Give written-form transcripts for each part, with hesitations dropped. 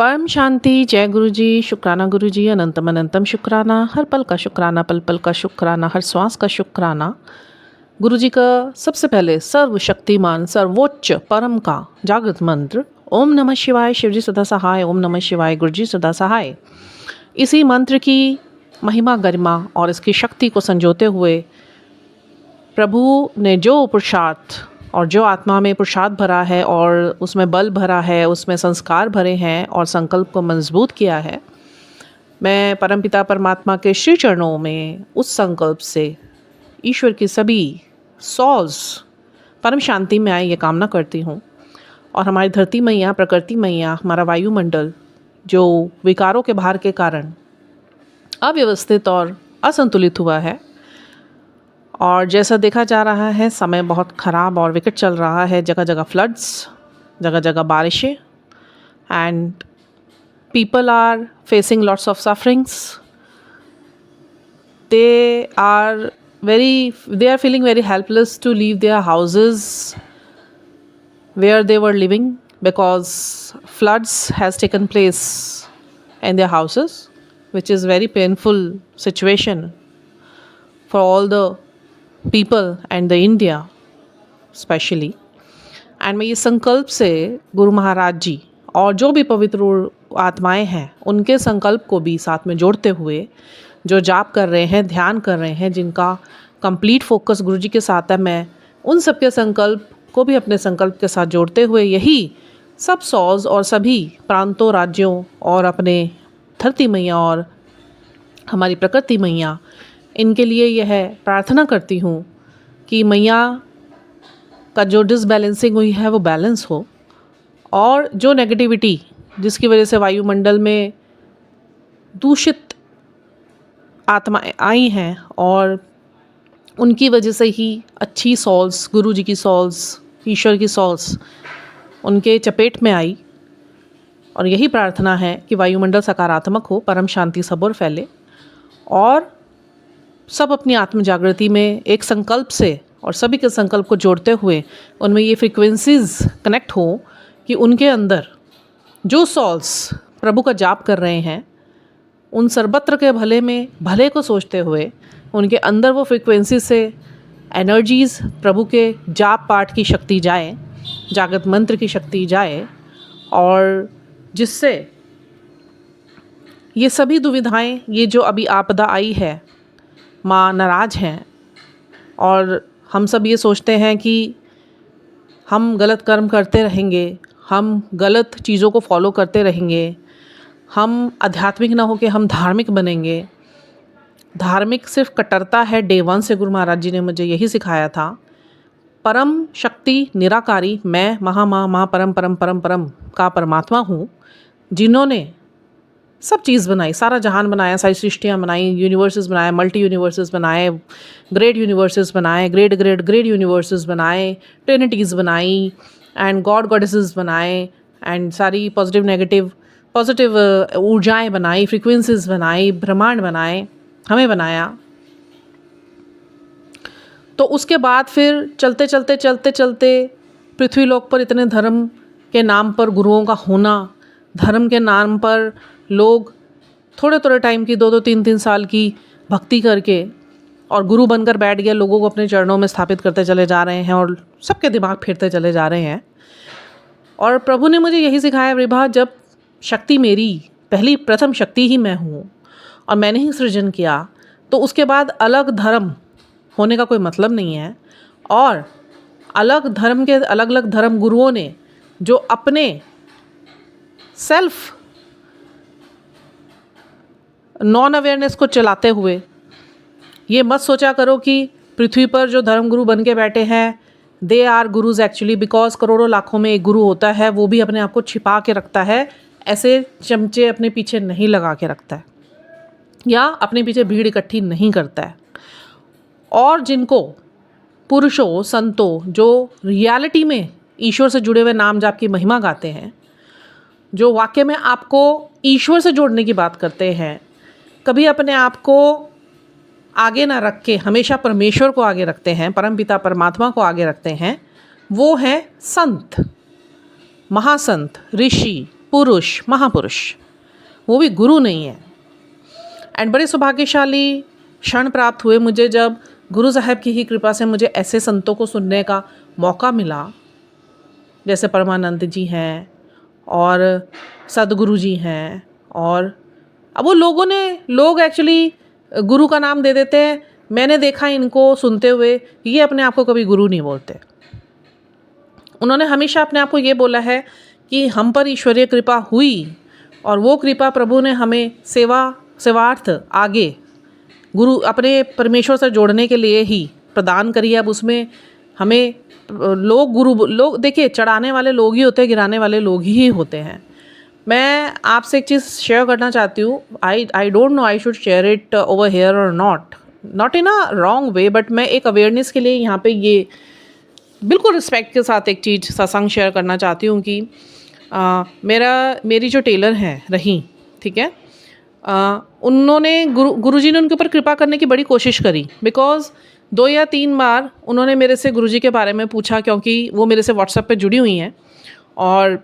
परम शांति। जय गुरु जी। शुक्राना गुरु जी। अनंतम अनंतम शुक्राना। हर पल का शुक्राना, पल पल का शुक्राना, हर श्वास का शुक्राना। गुरु जी का सबसे पहले सर्वशक्तिमान सर्वोच्च परम का जागृत मंत्र ओम नमः शिवाय। शिव जी सदा सहाय। ओम नमः शिवाय। गुरु जी सदा सहाय। इसी मंत्र की महिमा गरिमा और इसकी शक्ति को संजोते हुए प्रभु ने जो पुरुषार्थ और जो आत्मा में पुरुषार्थ भरा है और उसमें बल भरा है, उसमें संस्कार भरे हैं और संकल्प को मजबूत किया है, मैं परमपिता परमात्मा के श्री चरणों में उस संकल्प से ईश्वर की सभी सौज परम शांति में आए ये कामना करती हूँ। और हमारी धरती मैया, प्रकृति मैया, हमारा वायुमंडल जो विकारों के भार के कारण अव्यवस्थित और असंतुलित हुआ है, और जैसा देखा जा रहा है समय बहुत ख़राब और विकट चल रहा है, जगह जगह फ्लड्स, जगह जगह बारिशें, and people are facing lots of sufferings. they are feeling very helpless to leave their houses where they were living because floods has taken place in their houses, which is very painful situation for all the people and the India especially. And मैं ये संकल्प से गुरु महाराज जी और जो भी पवित्र आत्माएं हैं उनके संकल्प को भी साथ में जोड़ते हुए, जो जाप कर रहे हैं, ध्यान कर रहे हैं, जिनका कंप्लीट फोकस गुरु जी के साथ है, मैं उन सब के संकल्प को भी अपने संकल्प के साथ जोड़ते हुए यही सब सौज और सभी प्रांतों, राज्यों और अपने धरती मैया और हमारी प्रकृति मैया, इनके लिए यह प्रार्थना करती हूँ कि मैया का जो डिसबैलेंसिंग हुई है वो बैलेंस हो, और जो नेगेटिविटी जिसकी वजह से वायुमंडल में दूषित आत्माएं आई हैं और उनकी वजह से ही अच्छी सॉल्स, गुरु जी की सॉल्स, ईश्वर की सॉल्स उनके चपेट में आई। और यही प्रार्थना है कि वायुमंडल सकारात्मक हो, परम शांति सब ओर फैले और सब अपनी आत्म जागृति में एक संकल्प से और सभी के संकल्प को जोड़ते हुए उनमें ये फ्रीक्वेंसीज कनेक्ट हो कि उनके अंदर जो सॉल्स प्रभु का जाप कर रहे हैं, उन सर्वत्र के भले में भले को सोचते हुए उनके अंदर वो फ्रीक्वेंसी से एनर्जीज़, प्रभु के जाप पाठ की शक्ति जाए, जागृत मंत्र की शक्ति जाए, और जिससे ये सभी दुविधाएं, ये जो अभी आपदा आई है, माँ नाराज़ हैं और हम सब ये सोचते हैं कि हम गलत कर्म करते रहेंगे, हम गलत चीज़ों को फॉलो करते रहेंगे, हम आध्यात्मिक ना हो के हम धार्मिक बनेंगे। धार्मिक सिर्फ कट्टरता है। डे 1 से गुरु महाराज जी ने मुझे यही सिखाया था। परम शक्ति निराकारी मैं महा परम परम परम परम का परमात्मा हूँ, जिन्होंने सब चीज़ बनाई, सारा जहान बनाया, सारी सृष्टियाँ बनाई, यूनिवर्सेस बनाए, मल्टी यूनिवर्सेस बनाए, ग्रेट यूनिवर्सेस बनाए, ग्रेट ग्रेट ग्रेट यूनिवर्सेस बनाए, ट्रिनिटीज़ बनाई, एंड गॉड गॉडेसेस बनाए, एंड सारी पॉजिटिव ऊर्जाएं बनाई, फ्रीक्वेंसीज बनाई, ब्रह्मांड बनाए, हमें बनाया। तो उसके बाद फिर चलते चलते चलते चलते पृथ्वी लोक पर इतने धर्म के नाम पर गुरुओं का होना, धर्म के नाम पर लोग थोड़े थोड़े टाइम की 2-2 3-3 साल की भक्ति करके और गुरु बनकर बैठ गए, लोगों को अपने चरणों में स्थापित करते चले जा रहे हैं और सबके दिमाग फिरते चले जा रहे हैं। और प्रभु ने मुझे यही सिखाया, विभा, जब शक्ति मेरी पहली प्रथम शक्ति ही मैं हूँ और मैंने ही सृजन किया, तो उसके बाद अलग धर्म होने का कोई मतलब नहीं है। और अलग धर्म के अलग अलग धर्म गुरुओं ने जो अपने सेल्फ नॉन अवेयरनेस को चलाते हुए, ये मत सोचा करो कि पृथ्वी पर जो धर्म गुरु बन के बैठे हैं they are gurus actually, because करोड़ों लाखों में एक गुरु होता है, वो भी अपने आप को छिपा के रखता है, ऐसे चमचे अपने पीछे नहीं लगा के रखता है या अपने पीछे भीड़ इकट्ठी नहीं करता है। और जिनको पुरुषों, संतों, जो रियलिटी में ईश्वर से जुड़े हुए नाम जाप की महिमा गाते हैं, जो वाकई में आपको ईश्वर से जोड़ने की बात करते हैं, कभी अपने आप को आगे ना रख के हमेशा परमेश्वर को आगे रखते हैं, परमपिता परमात्मा को आगे रखते हैं, वो हैं संत, महासंत, ऋषि, पुरुष, महापुरुष, वो भी गुरु नहीं है। एंड बड़े सौभाग्यशाली क्षण प्राप्त हुए मुझे जब गुरु साहब की ही कृपा से मुझे ऐसे संतों को सुनने का मौका मिला, जैसे परमानंद जी हैं और सदगुरु जी हैं। और अब वो लोग एक्चुअली गुरु का नाम दे देते हैं। मैंने देखा इनको सुनते हुए, ये अपने आप को कभी गुरु नहीं बोलते। उन्होंने हमेशा अपने आप को ये बोला है कि हम पर ईश्वरीय कृपा हुई और वो कृपा प्रभु ने हमें सेवार्थ आगे गुरु अपने परमेश्वर से जोड़ने के लिए ही प्रदान करी है। अब उसमें हमें लोग देखिए, चढ़ाने वाले लोग ही होते हैं, गिराने वाले लोग ही होते हैं। मैं आपसे एक चीज़ शेयर करना चाहती हूँ। I don't know I should share it over here और not in a wrong way, but मैं एक अवेयरनेस के लिए यहाँ पे ये बिल्कुल रिस्पेक्ट के साथ एक चीज़ सत्संग शेयर करना चाहती हूँ कि मेरी जो टेलर हैं रही, ठीक है, उन्होंने गुरुजी ने उनके ऊपर कृपा करने की बड़ी कोशिश करी। बिकॉज़ 2 या 3 बार उन्होंने मेरे से गुरुजी के बारे में पूछा, क्योंकि वो मेरे से व्हाट्सएप पे जुड़ी हुई हैं। और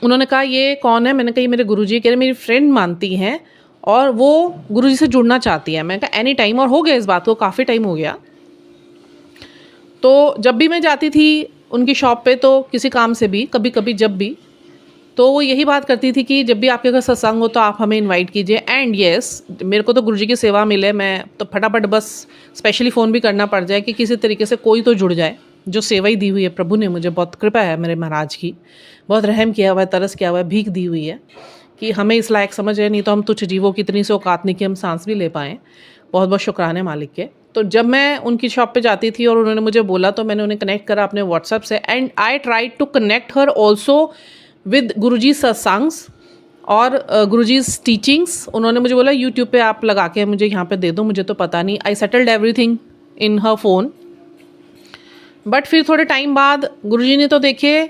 उन्होंने कहा ये कौन है? मैंने कहा ये मेरे गुरुजी। कह रहे मेरी फ्रेंड मानती हैं और वो गुरुजी से जुड़ना चाहती है। मैंने कहा एनी टाइम। और हो गया इस बात को काफ़ी टाइम हो गया। तो जब भी मैं जाती थी उनकी शॉप पे, तो किसी काम से भी कभी जब भी, तो वो यही बात करती थी कि जब भी आपके घर सत्संग हो तो आप हमें इनवाइट कीजिए। एंड येस, मेरे को तो गुरुजी की सेवा मिले, मैं तो फटाफट बस स्पेशली फ़ोन भी करना पड़ जाए कि किसी तरीके से कोई तो जुड़ जाए। जो सेवा ही दी हुई है प्रभु ने मुझे, बहुत कृपा है मेरे महाराज की, बहुत रहम किया हुआ है, तरस किया हुआ है, भीख दी हुई है कि हमें इस लायक समझ है। नहीं तो हम तुच्छ जीवों की इतनी सी औकात नहीं कि हम सांस भी ले पाएँ। बहुत बहुत शुक्राने मालिक के। तो जब मैं उनकी शॉप पे जाती थी और उन्होंने मुझे बोला, तो मैंने उन्हें कनेक्ट करा अपने व्हाट्सएप से। And I try to connect her also with Guruji satsangs और गुरुजी's टीचिंग्स। उन्होंने मुझे बोला यूट्यूब पे आप लगा के मुझे यहाँ पे दे दो, मुझे तो पता नहीं। I settled everything in her phone. But फिर थोड़े टाइम बाद गुरुजी ने तो देखिए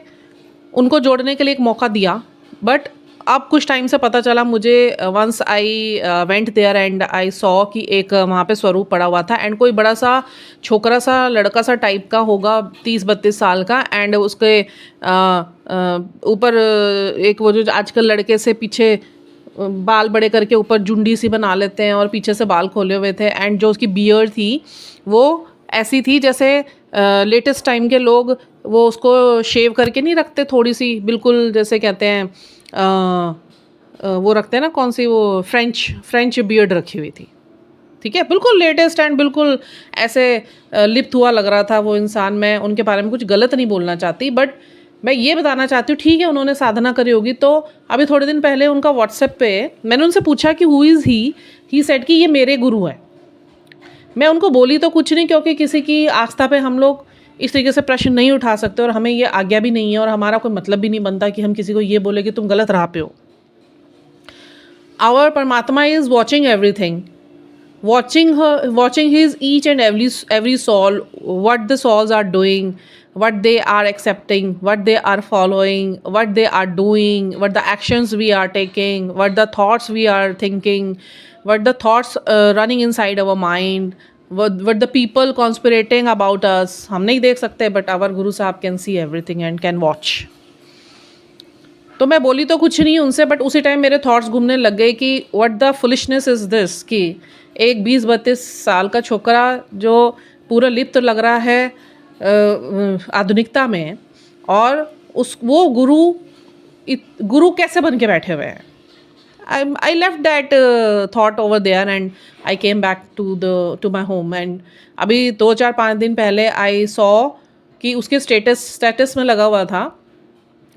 उनको जोड़ने के लिए एक मौका दिया। बट अब कुछ टाइम से पता चला मुझे, once I went there and I saw कि एक वहाँ पे स्वरूप पड़ा हुआ था। एंड कोई बड़ा सा छोकरा सा लड़का सा टाइप का होगा, 30-32 साल का। एंड उसके ऊपर एक वो जो आजकल लड़के से पीछे बाल बड़े करके ऊपर जुंडी सी बना लेते हैं और पीछे से बाल खोले हुए थे। एंड जो उसकी बियर्ड थी वो ऐसी थी जैसे लेटेस्ट टाइम के लोग वो उसको शेव करके नहीं रखते, थोड़ी सी बिल्कुल जैसे कहते हैं वो रखते हैं ना, कौन सी वो फ्रेंच बियर्ड रखी हुई थी। ठीक है, बिल्कुल लेटेस्ट एंड बिल्कुल ऐसे लिप्त हुआ लग रहा था वो इंसान। मैं उनके बारे में कुछ गलत नहीं बोलना चाहती, बट मैं ये बताना चाहती हूँ, ठीक है उन्होंने साधना करी होगी। तो अभी थोड़े दिन पहले उनका व्हाट्सएप पे मैंने उनसे पूछा कि हु इज़ ही सेड कि ये मेरे गुरु हैं। मैं उनको बोली तो कुछ नहीं, क्योंकि किसी की आस्था पे हम लोग इस तरीके से प्रश्न नहीं उठा सकते और हमें ये आज्ञा भी नहीं है और हमारा कोई मतलब भी नहीं बनता कि हम किसी को ये बोले कि तुम गलत राह पे हो। आवर परमात्मा is watching everything, watching his each and every soul, what the souls are doing, what they are accepting, what they are following, what they are doing, what the actions we are taking, what the thoughts we are thinking, what the thoughts running inside our mind, what the people conspirating about us. हम नहीं देख सकते, but our Guru Sahab can see everything and can watch. तो मैं बोली तो कुछ नहीं उनसे, बट उसी टाइम मेरे थॉट्स घूमने लग गए कि what the foolishness is this, कि एक 20-32 साल का छोकरा जो पूरा लिप्त लग रहा है आधुनिकता में, और वो गुरु कैसे बन के बैठे हुए हैं। I left that thought over there and I came back to my home. And अभी 2-4-5 दिन पहले I saw कि उसके स्टेटस में लगा हुआ था,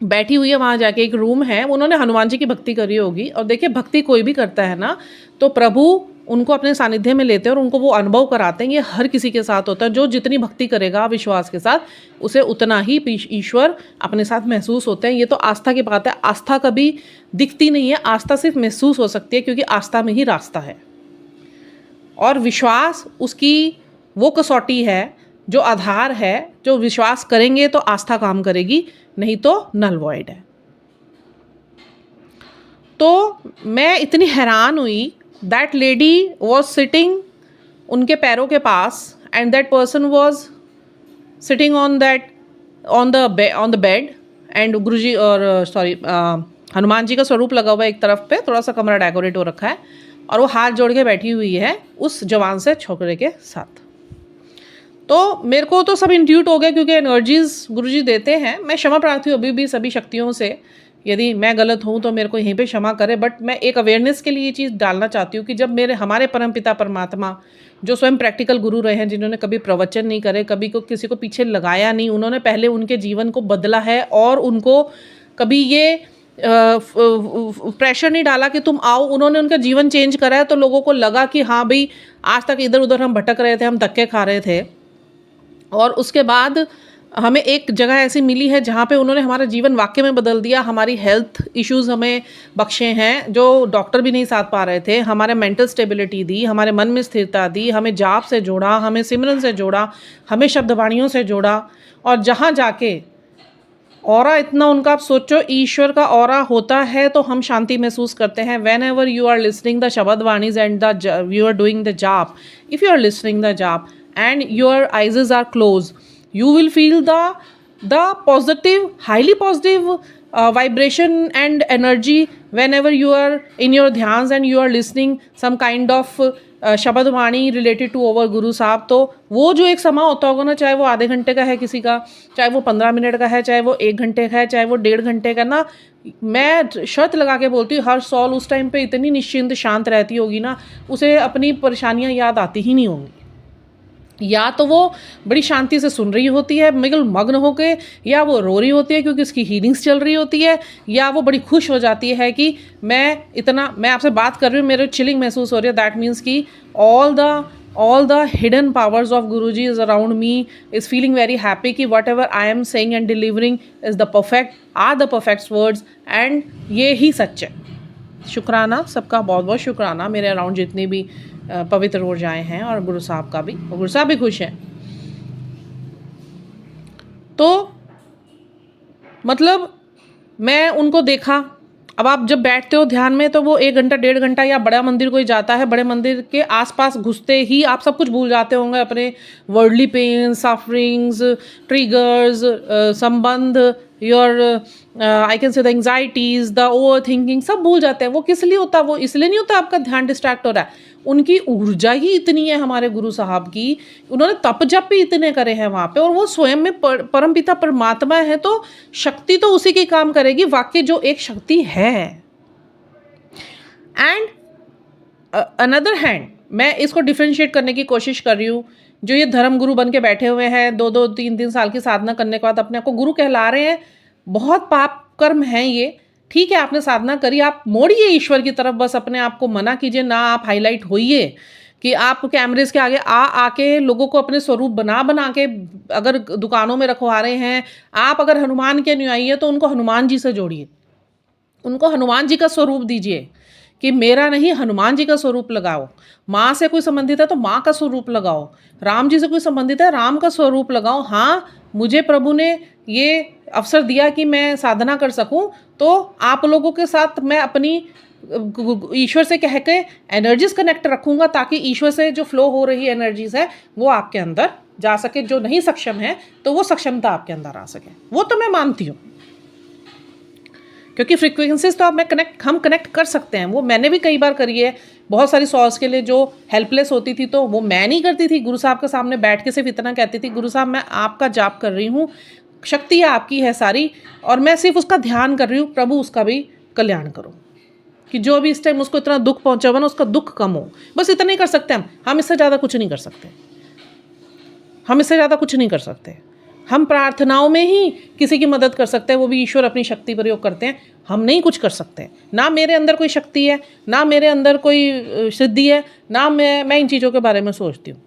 बैठी हुई है वहाँ जाके, एक रूम है, उन्होंने हनुमान जी की भक्ति करी होगी। और देखिए भक्ति कोई भी करता है ना, तो प्रभु उनको अपने सानिध्य में लेते हैं और उनको वो अनुभव कराते हैं। ये हर किसी के साथ होता है, जो जितनी भक्ति करेगा विश्वास के साथ, उसे उतना ही ईश्वर अपने साथ महसूस होते हैं। ये तो आस्था की बात है। आस्था कभी दिखती नहीं है, आस्था सिर्फ महसूस हो सकती है, क्योंकि आस्था में ही रास्ता है। और विश्वास उसकी वो कसौटी है, जो आधार है। जो विश्वास करेंगे तो आस्था काम करेगी, नहीं तो नल वॉइड है। तो मैं इतनी हैरान हुई, दैट लेडी वॉज सिटिंग उनके पैरों के पास, and that person was sitting on the bed, and Guruji और हनुमान जी का स्वरूप लगा हुआ है एक तरफ पे, थोड़ा सा कमरा डेकोरेट हो रखा है, और वो हाथ जोड़ के बैठी हुई है उस जवान से छोकरे के साथ। तो मेरे को तो सब इंट्यूट हो गया, क्योंकि एनर्जीज गुरुजी देते हैं। मैं क्षमा प्रार्थी हूँ अभी भी सभी शक्तियों से, यदि मैं गलत हूँ तो मेरे को यहीं पे क्षमा करे। बट मैं एक अवेयरनेस के लिए ये चीज़ डालना चाहती हूँ कि जब हमारे परमपिता परमात्मा, जो स्वयं प्रैक्टिकल गुरु रहे हैं, जिन्होंने कभी प्रवचन नहीं करे, कभी किसी को पीछे लगाया नहीं, उन्होंने पहले उनके जीवन को बदला है, और उनको कभी ये प्रेशर नहीं डाला कि तुम आओ। उन्होंने उनका जीवन चेंज करा है, तो लोगों को लगा कि हाँ भाई, आज तक इधर उधर हम भटक रहे थे, हम धक्के खा रहे थे, और उसके बाद हमें एक जगह ऐसी मिली है जहाँ पे उन्होंने हमारा जीवन वाकई में बदल दिया। हमारी हेल्थ इश्यूज़ हमें बख्शे हैं जो डॉक्टर भी नहीं साथ पा रहे थे, हमारे मेंटल स्टेबिलिटी दी, हमारे मन में स्थिरता दी, हमें जाप से जोड़ा, हमें सिमरन से जोड़ा, हमें शब्दवाणियों से जोड़ा। और जहाँ जाके ऑरा इतना उनका, आप सोचो ईश्वर का ऑरा होता है तो हम शांति महसूस करते हैं। Whenever you are listening the shabad vanis and you are doing the jaap, if you are listening the jaap and your eyes are closed, you will feel the positive, highly positive vibration and energy whenever you are in your dhyans and you are listening some kind of शब्द वाणी related to over गुरु साहब। तो वो जो एक समा होता होगा ना, चाहे वो आधे घंटे का है किसी का, चाहे वो 15 मिनट का है, चाहे वो 1 घंटे का है, चाहे वो 1.5 घंटे का ना, मैं शर्त लगा के बोलती हूँ हर सॉल उस टाइम पे इतनी निश्चिंत शांत रहती होगी ना, उसे अपनी परेशानियाँ याद आती ही नहीं होंगी। या तो वो बड़ी शांति से सुन रही होती है बिल्कुल मग्न होके, या वो रो रही होती है क्योंकि उसकी हीलिंग्स चल रही होती है, या वो बड़ी खुश हो जाती है कि मैं आपसे बात कर रही हूँ, मेरे चिलिंग महसूस हो रही है। दैट मीन्स कि all the hidden powers of Guruji is around me, is feeling very happy कि whatever I am saying and delivering is the perfect words, and ये ही सच है। शुक्राना सबका, बहुत बहुत शुक्राना। मेरे अराउंड जितनी भी पवित्र ऊर्जाएं हैं, और गुरु साहब का भी, और गुरु साहब भी खुश हैं। तो मतलब मैं उनको देखा। अब आप जब बैठते हो ध्यान में, तो वो 1 घंटा 1.5 घंटा, या बड़ा मंदिर कोई जाता है, बड़े मंदिर के आसपास घुसते ही आप सब कुछ भूल जाते होंगे, अपने वर्ल्डली पेन, सफरिंग्स, ट्रिगर्स, संबंध, your I can say the anxieties, the over thinking, सब भूल जाते हैं। वो किस लिए होता है? वो इसलिए नहीं होता आपका ध्यान डिस्ट्रैक्ट हो रहा है, उनकी ऊर्जा ही इतनी है हमारे गुरु साहब की, उन्होंने तप जप भी इतने करे हैं वहाँ पे, और वो स्वयं में परमपिता परमात्मा है, तो शक्ति तो उसी की काम करेगी, वाकई जो एक शक्ति है। एंड अनदर हैंड, मैं इसको डिफ्रेंशिएट करने की कोशिश कर रही हूँ। जो ये धर्म गुरु बन के बैठे हुए हैं, 2-2, 3-3 साल की साधना करने के बाद अपने आप को गुरु कहला रहे हैं, बहुत पाप कर्म है ये। ठीक है, आपने साधना करी, आप मोड़िए ईश्वर की तरफ, बस अपने आप को मना कीजिए ना, आप हाईलाइट होइए कि आप कैमरेज के आगे आके लोगों को अपने स्वरूप बना के अगर दुकानों में रखवा रहे हैं। आप अगर हनुमान के अनुयायी है तो उनको हनुमान जी से जोड़िए, उनको हनुमान जी का स्वरूप दीजिए कि मेरा नहीं, हनुमान जी का स्वरूप लगाओ। माँ से कोई संबंधित है तो माँ का स्वरूप लगाओ, राम जी से कोई संबंधित है राम का स्वरूप लगाओ। हाँ, मुझे प्रभु ने ये अवसर दिया कि मैं साधना कर सकूं, तो आप लोगों के साथ मैं अपनी ईश्वर से कह के एनर्जीज कनेक्ट रखूंगा, ताकि ईश्वर से जो फ्लो हो रही एनर्जीज है वो आपके अंदर जा सके। जो नहीं सक्षम है तो वो सक्षमता आपके अंदर आ सके, वो तो मैं मानती हूँ, क्योंकि फ्रीक्वेंसीज तो हम कनेक्ट कर सकते हैं। वो मैंने भी कई बार करी है, बहुत सारी सॉल्स के लिए जो हेल्पलेस होती थी, तो वो मैं नहीं करती थी, गुरु साहब के सामने बैठ के सिर्फ इतना कहती थी, गुरु साहब मैं आपका जाप कर रही हूँ, शक्ति आपकी है सारी, और मैं सिर्फ उसका ध्यान कर रही हूँ, प्रभु उसका भी कल्याण करो, कि जो भी इस टाइम उसको इतना दुख पहुँचा हुआ ना, उसका दुख कम हो। बस इतना ही कर सकते हैं हम इससे ज़्यादा कुछ नहीं कर सकते, हम इससे ज़्यादा कुछ नहीं कर सकते। हम प्रार्थनाओं में ही किसी की मदद कर सकते हैं, वो भी ईश्वर अपनी शक्ति प्रयोग करते हैं, हम नहीं कुछ कर सकते। ना मेरे अंदर कोई शक्ति है, ना मेरे अंदर कोई सिद्धि है, ना मैं इन चीज़ों के बारे में सोचती हूँ।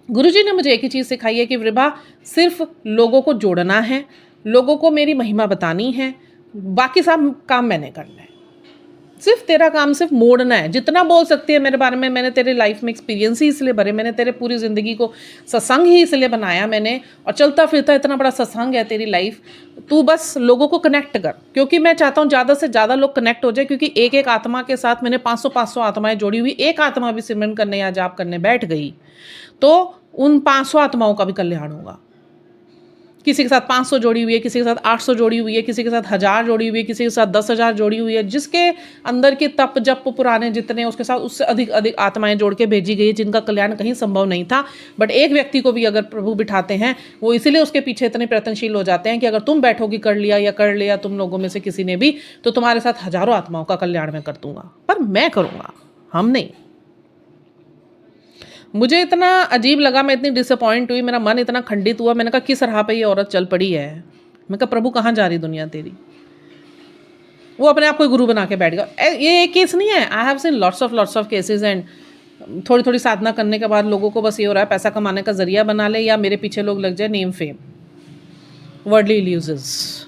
गुरुजी ने मुझे एक ही चीज़ सिखाई है कि वृभा सिर्फ लोगों को जोड़ना है, लोगों को मेरी महिमा बतानी है, बाकी सब काम मैंने करना है। सिर्फ तेरा काम सिर्फ मोड़ना है, जितना बोल सकती है मेरे बारे में। मैंने तेरे लाइफ में एक्सपीरियंस ही इसलिए भरे, मैंने तेरे पूरी ज़िंदगी को सत्संग ही इसलिए बनाया मैंने, और चलता फिरता इतना बड़ा सत्संग है तेरी लाइफ। तू बस लोगों को कनेक्ट कर, क्योंकि मैं चाहता हूँ ज़्यादा से ज़्यादा लोग कनेक्ट हो जाए, क्योंकि एक एक आत्मा के साथ मैंने 500 आत्माएं जोड़ी हुई। एक आत्मा भी सिमरन करने या जाप करने बैठ गई तो उन 500 आत्माओं का भी कल्याण होगा। किसी के साथ 500 जोड़ी हुई है, किसी के साथ 800 जोड़ी हुई है, किसी के साथ 1000 जोड़ी हुई है, किसी के साथ 10,000 जोड़ी हुई है। जिसके अंदर के तप जप पुराने जितने, उसके साथ उससे अधिक अधिक आत्माएं जोड़ के भेजी गई, जिनका कल्याण कहीं संभव नहीं था। बट एक व्यक्ति को भी अगर प्रभु बिठाते हैं, वो इसीलिए उसके पीछे इतने प्रयत्नशील हो जाते हैं कि अगर तुम बैठोगी कर लिया या कर लिया तुम लोगों में से किसी ने भी, तो तुम्हारे साथ हजारों आत्माओं का कल्याण मैं कर दूंगा। पर मैं करूँगा, हम नहीं। मुझे इतना अजीब लगा, मैं इतनी डिसअपॉइंट हुई, मेरा मन इतना खंडित हुआ। मैंने कहा किस राह पे ये औरत चल पड़ी है। मैं कहा प्रभु कहाँ जा रही दुनिया तेरी। वो अपने आप को गुरु बना के बैठ गया। ये एक केस नहीं है, I have seen lots of cases. And थोड़ी थोड़ी साधना करने के बाद लोगों को बस ये हो रहा है पैसा कमाने का जरिया बना ले, या मेरे पीछे लोग लग जाए, नेम फेम, वर्डली इल्यूजन्स।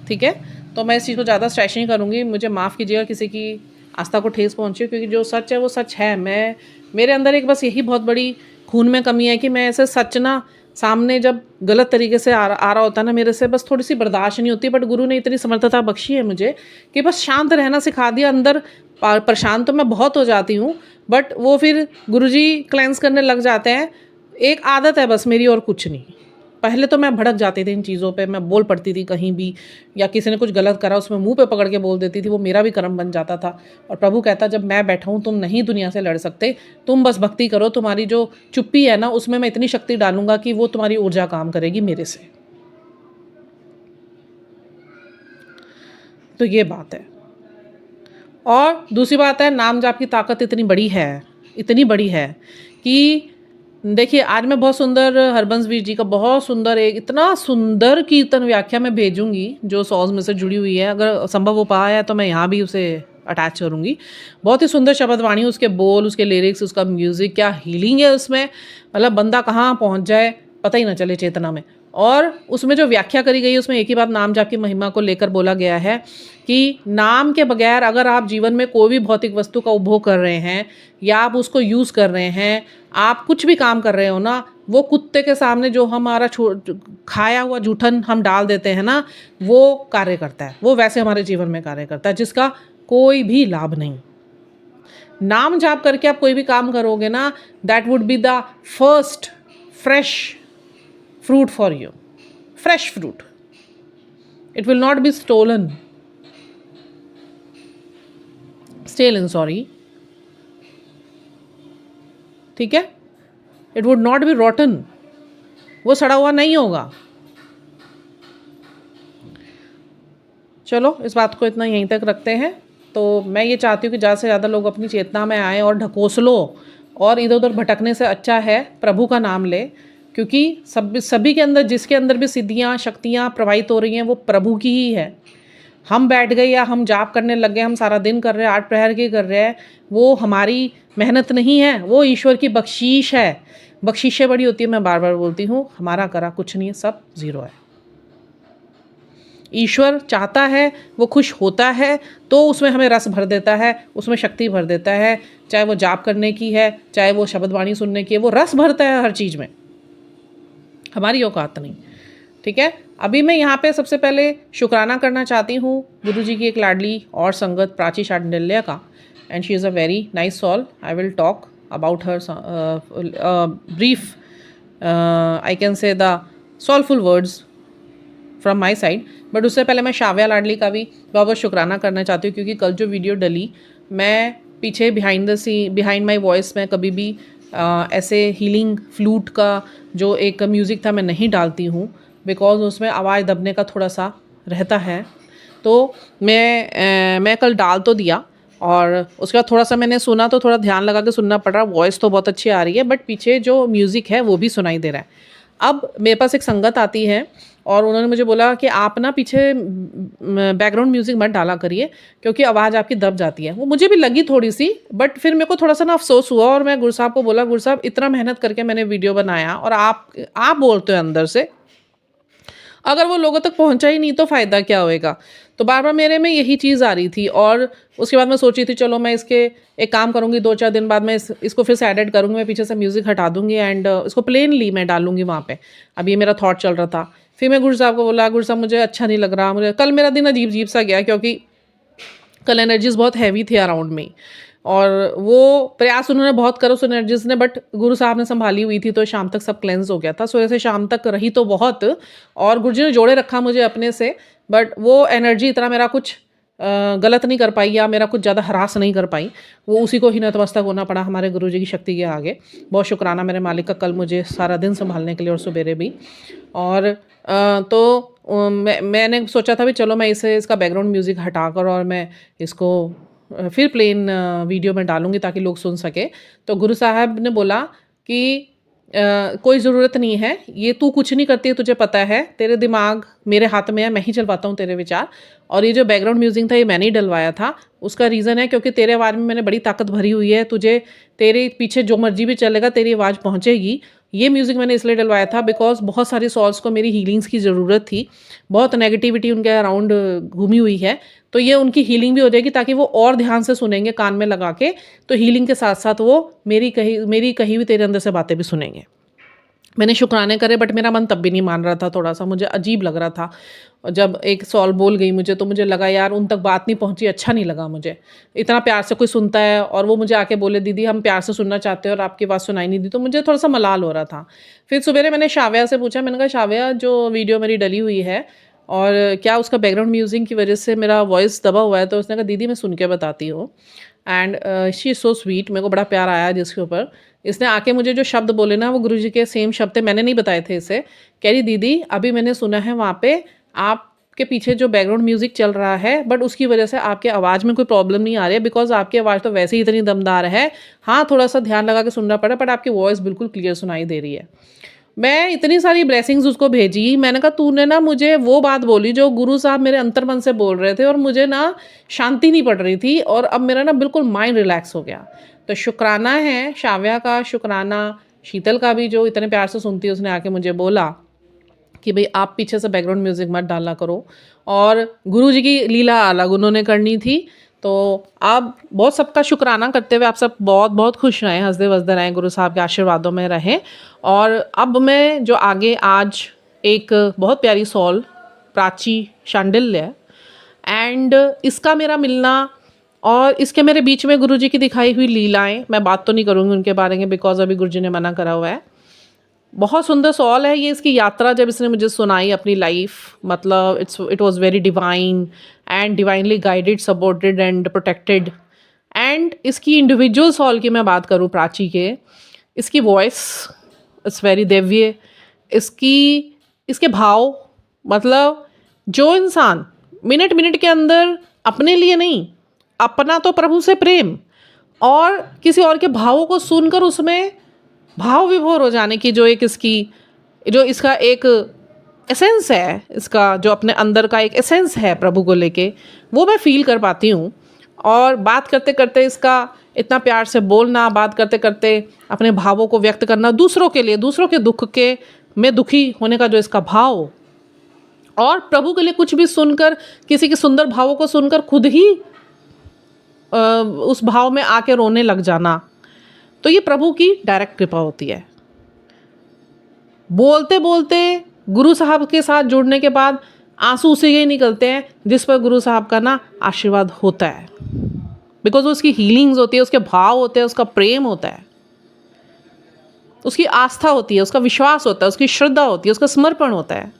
ठीक है, तो मैं इस चीज़ को ज़्यादा स्ट्रेच नहीं करूँगी। मुझे माफ़ कीजिएगा किसी की आस्था को ठेस पहुँची, क्योंकि जो सच है वो सच है। मेरे अंदर एक बस यही बहुत बड़ी खून में कमी है कि मैं ऐसे सच ना सामने जब गलत तरीके से आ रहा होता है ना, मेरे से बस थोड़ी सी बर्दाश्त नहीं होती। बट गुरु ने इतनी समर्थता बख्शी है मुझे कि बस शांत रहना सिखा दिया। अंदर परेशान तो मैं बहुत हो जाती हूँ, बट वो फिर गुरुजी क्लेंस करने लग जाते हैं। एक आदत है बस मेरी, और कुछ नहीं। पहले तो मैं भड़क जाती थी इन चीज़ों पे, मैं बोल पड़ती थी कहीं भी, या किसी ने कुछ गलत करा उसमें मुंह पे पकड़ के बोल देती थी, वो मेरा भी कर्म बन जाता था। और प्रभु कहता जब मैं बैठा हूँ तुम नहीं दुनिया से लड़ सकते, तुम बस भक्ति करो, तुम्हारी जो चुप्पी है ना उसमें मैं इतनी शक्ति डालूंगा कि वो तुम्हारी ऊर्जा काम करेगी मेरे से। तो ये बात है। और दूसरी बात है, नाम जाप की ताकत इतनी बड़ी है कि देखिए आज मैं बहुत सुंदर हरबंसवीर जी का बहुत सुंदर एक इतना सुंदर कीर्तन व्याख्या मैं भेजूंगी जो सॉज में से जुड़ी हुई है। अगर संभव हो पाया तो मैं यहाँ भी उसे अटैच करूँगी। बहुत ही सुंदर शब्दवाणी, उसके बोल, उसके लिरिक्स, उसका म्यूज़िक, क्या हीलिंग है उसमें। मतलब बंदा कहाँ पहुँच जाए पता ही ना चले चेतना में। और उसमें जो व्याख्या करी गई है उसमें एक ही बात नाम जाप की महिमा को लेकर बोला गया है कि नाम के बगैर अगर आप जीवन में कोई भी भौतिक वस्तु का उपभोग कर रहे हैं या आप उसको यूज़ कर रहे हैं, आप कुछ भी काम कर रहे हो ना, वो कुत्ते के सामने जो हमारा खाया हुआ जूठन हम डाल देते हैं ना, वो कार्य करता है। वो वैसे हमारे जीवन में कार्य करता है जिसका कोई भी लाभ नहीं। नाम जाप करके आप कोई भी काम करोगे ना, that would be the first fresh fruit for you, fresh fruit. It will not be stolen, sorry. ठीक है, it would not be rotten, वो सड़ा हुआ नहीं होगा। चलो इस बात को इतना यहीं तक रखते हैं। तो मैं ये चाहती हूँ कि ज़्यादा से ज़्यादा लोग अपनी चेतना में आएँ और ढकोसलो, और इधर उधर भटकने से अच्छा है प्रभु का नाम ले, क्योंकि सभी के अंदर, जिसके अंदर भी सिद्धियाँ शक्तियाँ प्रवाहित हो रही हैं वो प्रभु की ही है। हम बैठ गए या हम जाप करने लग गए, हम सारा दिन कर रहे हैं, 8 प्रहर की कर रहे हैं, वो हमारी मेहनत नहीं है, वो ईश्वर की बख्शीश है। बख्शीशें बड़ी होती है, मैं बार बार बोलती हूँ, हमारा करा कुछ नहीं है, सब ज़ीरो है। ईश्वर चाहता है, वो खुश होता है तो उसमें हमें रस भर देता है, उसमें शक्ति भर देता है। चाहे वो जाप करने की है, चाहे वो शब्दवाणी सुनने की है, वो रस भरता है हर चीज़ में, हमारी औकात नहीं। ठीक है, अभी मैं यहाँ पे सबसे पहले शुक्राना करना चाहती हूँ गुरु जी की एक लाडली और संगत प्राची शांडिल्य का। And she is a very nice soul. I will talk about her brief, I can say the soulful words from my side. But उससे पहले मैं शाव्या लाडली का भी बहुत बहुत शुक्राना करना चाहती हूँ, क्योंकि कल जो वीडियो डली, मैं पीछे बिहाइंड माई वॉइस में कभी भी ऐसे हीलिंग फ्लूट का जो एक म्यूज़िक था मैं नहीं डालती हूँ, बिकॉज उसमें आवाज़ दबने का थोड़ा सा रहता है। तो मैं कल डाल तो दिया, और उसके बाद थोड़ा सा मैंने सुना तो थोड़ा ध्यान लगा के सुनना पड़ रहा। वॉइस तो बहुत अच्छी आ रही है, बट पीछे जो म्यूज़िक है वो भी सुनाई दे रहा है। अब मेरे पास एक संगत आती है और उन्होंने मुझे बोला कि आप ना पीछे बैकग्राउंड म्यूज़िक मत डाला करिए, क्योंकि आवाज़ आपकी दब जाती है। वो मुझे भी लगी थोड़ी सी, बट फिर मेरे को थोड़ा सा ना अफसोस हुआ, और मैं गुरु साहब को बोला, गुरु साहब इतना मेहनत करके मैंने वीडियो बनाया और आप बोलते हो अंदर से, अगर वो लोगों तक पहुंचा ही नहीं तो फ़ायदा क्या होएगा। तो बार बार मेरे में यही चीज़ आ रही थी। और उसके बाद मैं सोची थी चलो मैं इसके एक काम करूँगी, 2-4 दिन बाद मैं इसको फिर से एडिट करूँगी, मैं पीछे से म्यूज़िक हटा दूँगी एंड इसको प्लेनली मैं डालूँगी वहाँ पे। अब ये मेरा थॉट चल रहा था। फिर मैं गुरु साहब को बोला, गुरु साहब मुझे अच्छा नहीं लग रहा, मुझे कल मेरा दिन अजीब सा गया, क्योंकि कल एनर्जीज बहुत हैवी थी अराउंड में। और वो प्रयास उन्होंने बहुत करा उस एनर्जीज ने, बट गुरु साहब ने संभाली हुई थी, तो शाम तक सब क्लेंस हो गया था। सो ऐसे शाम तक रही तो बहुत, और गुरु जी ने जोड़े रखा मुझे अपने से, बट वो एनर्जी इतना मेरा कुछ गलत नहीं कर पाई या मेरा कुछ ज़्यादा हरास नहीं कर पाई। वो उसी को ही नतमस्तक होना पड़ा हमारे गुरु जी की शक्ति के आगे। बहुत शुक्राना मेरे मालिक का, कल मुझे सारा दिन संभालने के लिए और सवेरे भी। और मैंने सोचा था भी चलो मैं इसका बैकग्राउंड म्यूज़िक हटाकर और मैं इसको फिर प्लेन वीडियो में डालूंगी ताकि लोग सुन सके। तो गुरु साहब ने बोला कि कोई ज़रूरत नहीं है, ये तू कुछ नहीं करती है, तुझे पता है, तेरे दिमाग मेरे हाथ में है, मैं ही चलवाता हूँ तेरे विचार। और ये जो बैकग्राउंड म्यूजिक था ये मैंने ही डलवाया था। उसका रीज़न है क्योंकि तेरे आवाज़ में मैंने बड़ी ताकत भरी हुई है, तुझे तेरे पीछे जो मर्जी भी चलेगा तेरी आवाज़ पहुँचेगी। ये म्यूज़िक मैंने इसलिए डलवाया था बिकॉज बहुत सारी सॉल्स को मेरी हीलिंग्स की ज़रूरत थी, बहुत नेगेटिविटी उनके अराउंड घूमी हुई है, तो ये उनकी हीलिंग भी हो जाएगी ताकि वो और ध्यान से सुनेंगे कान में लगा के, तो हीलिंग के साथ साथ वो मेरी कही भी तेरे अंदर से बातें भी सुनेंगे। मैंने शुक्राने करे, बट मेरा मन तब भी नहीं मान रहा था, थोड़ा सा मुझे अजीब लग रहा था। जब एक सॉल बोल गई मुझे तो मुझे लगा यार उन तक बात नहीं पहुंची, अच्छा नहीं लगा मुझे। इतना प्यार से कोई सुनता है और वो मुझे आके बोले दीदी हम प्यार से सुनना चाहते हैं और आपकी बात सुनाई नहीं दी, तो मुझे थोड़ा सा मलाल हो रहा था। फिर सुबह मैंने शाव्या से पूछा, मैंने कहा शाव्या जो वीडियो मेरी डली हुई है और क्या उसका बैकग्राउंड म्यूजिक की वजह से मेरा वॉइस दबा हुआ है? तो उसने कहा दीदी मैं सुन के बताती हूँ। And she is so sweet, मेरे को बड़ा प्यार आया जिसके ऊपर। इसने आके मुझे जो शब्द बोले ना वो गुरुजी के सेम शब्द थे, मैंने नहीं बताए थे इसे। कह रही दीदी अभी मैंने सुना है वहाँ पे आपके पीछे जो बैकग्राउंड म्यूजिक चल रहा है, बट उसकी वजह से आपके आवाज़ में कोई प्रॉब्लम नहीं आ रही है, बिकॉज आपकी आवाज़ तो वैसे ही इतनी दमदार है। हाँ थोड़ा सा ध्यान लगा के सुनना पड़ा, बट आपकी वॉइस बिल्कुल क्लियर सुनाई दे रही है। मैं इतनी सारी ब्लेसिंग्स उसको भेजी, मैंने कहा तूने ना मुझे वो बात बोली जो गुरु साहब मेरे अंतर्मन से बोल रहे थे और मुझे ना शांति नहीं पड़ रही थी, और अब मेरा ना बिल्कुल माइंड रिलैक्स हो गया। तो शुक्राना है शाव्या का, शुक्राना शीतल का भी जो इतने प्यार से सुनती है, उसने आके मुझे बोला कि भाई आप पीछे से बैकग्राउंड म्यूज़िक मत डाला करो। और गुरु जी की लीला अलग उन्होंने करनी थी। तो आप बहुत सबका शुक्राना करते हुए आप सब बहुत बहुत खुश रहें, हंसते वसदे रहें, गुरु साहब के आशीर्वादों में रहें। और अब मैं जो आगे आज एक बहुत प्यारी सॉल प्राची शांडिल्य एंड इसका मेरा मिलना और इसके मेरे बीच में गुरु जी की दिखाई हुई लीलाएं, मैं बात तो नहीं करूँगी उनके बारे में बिकॉज अभी गुरु जी ने मना करा हुआ है। बहुत सुंदर सॉल है ये, इसकी यात्रा जब इसने मुझे सुनाई अपनी लाइफ, मतलब it was very divine and divinely guided, supported and protected. And इसकी इंडिविजुअल सॉल की मैं बात करूँ प्राची के, इसकी वॉइस इट्स वेरी दिव्य, इसके भाव, मतलब जो इंसान मिनट मिनट के अंदर अपने लिए नहीं, अपना तो प्रभु से प्रेम और किसी और के भावों को सुनकर उसमें भाव विभोर हो जाने की जो इसका एक एसेंस है, इसका जो अपने अंदर का एक एसेंस है प्रभु को लेके, वो मैं फील कर पाती हूँ। और बात करते करते इसका इतना प्यार से बोलना, बात करते करते अपने भावों को व्यक्त करना दूसरों के लिए, दूसरों के दुख के में दुखी होने का जो इसका भाव, और प्रभु के लिए कुछ भी सुनकर, किसी के सुंदर भावों को सुनकर खुद ही उस भाव में आके रोने लग जाना, तो ये प्रभु की डायरेक्ट कृपा होती है। बोलते बोलते गुरु साहब के साथ जुड़ने के बाद आंसू उसी के ही निकलते हैं जिस पर गुरु साहब का ना आशीर्वाद होता है, बिकॉज उसकी हीलिंग्स होती है, उसके भाव होते हैं, उसका प्रेम होता है, उसकी आस्था होती है, उसका विश्वास होता है, उसकी श्रद्धा होती है, उसका समर्पण होता है।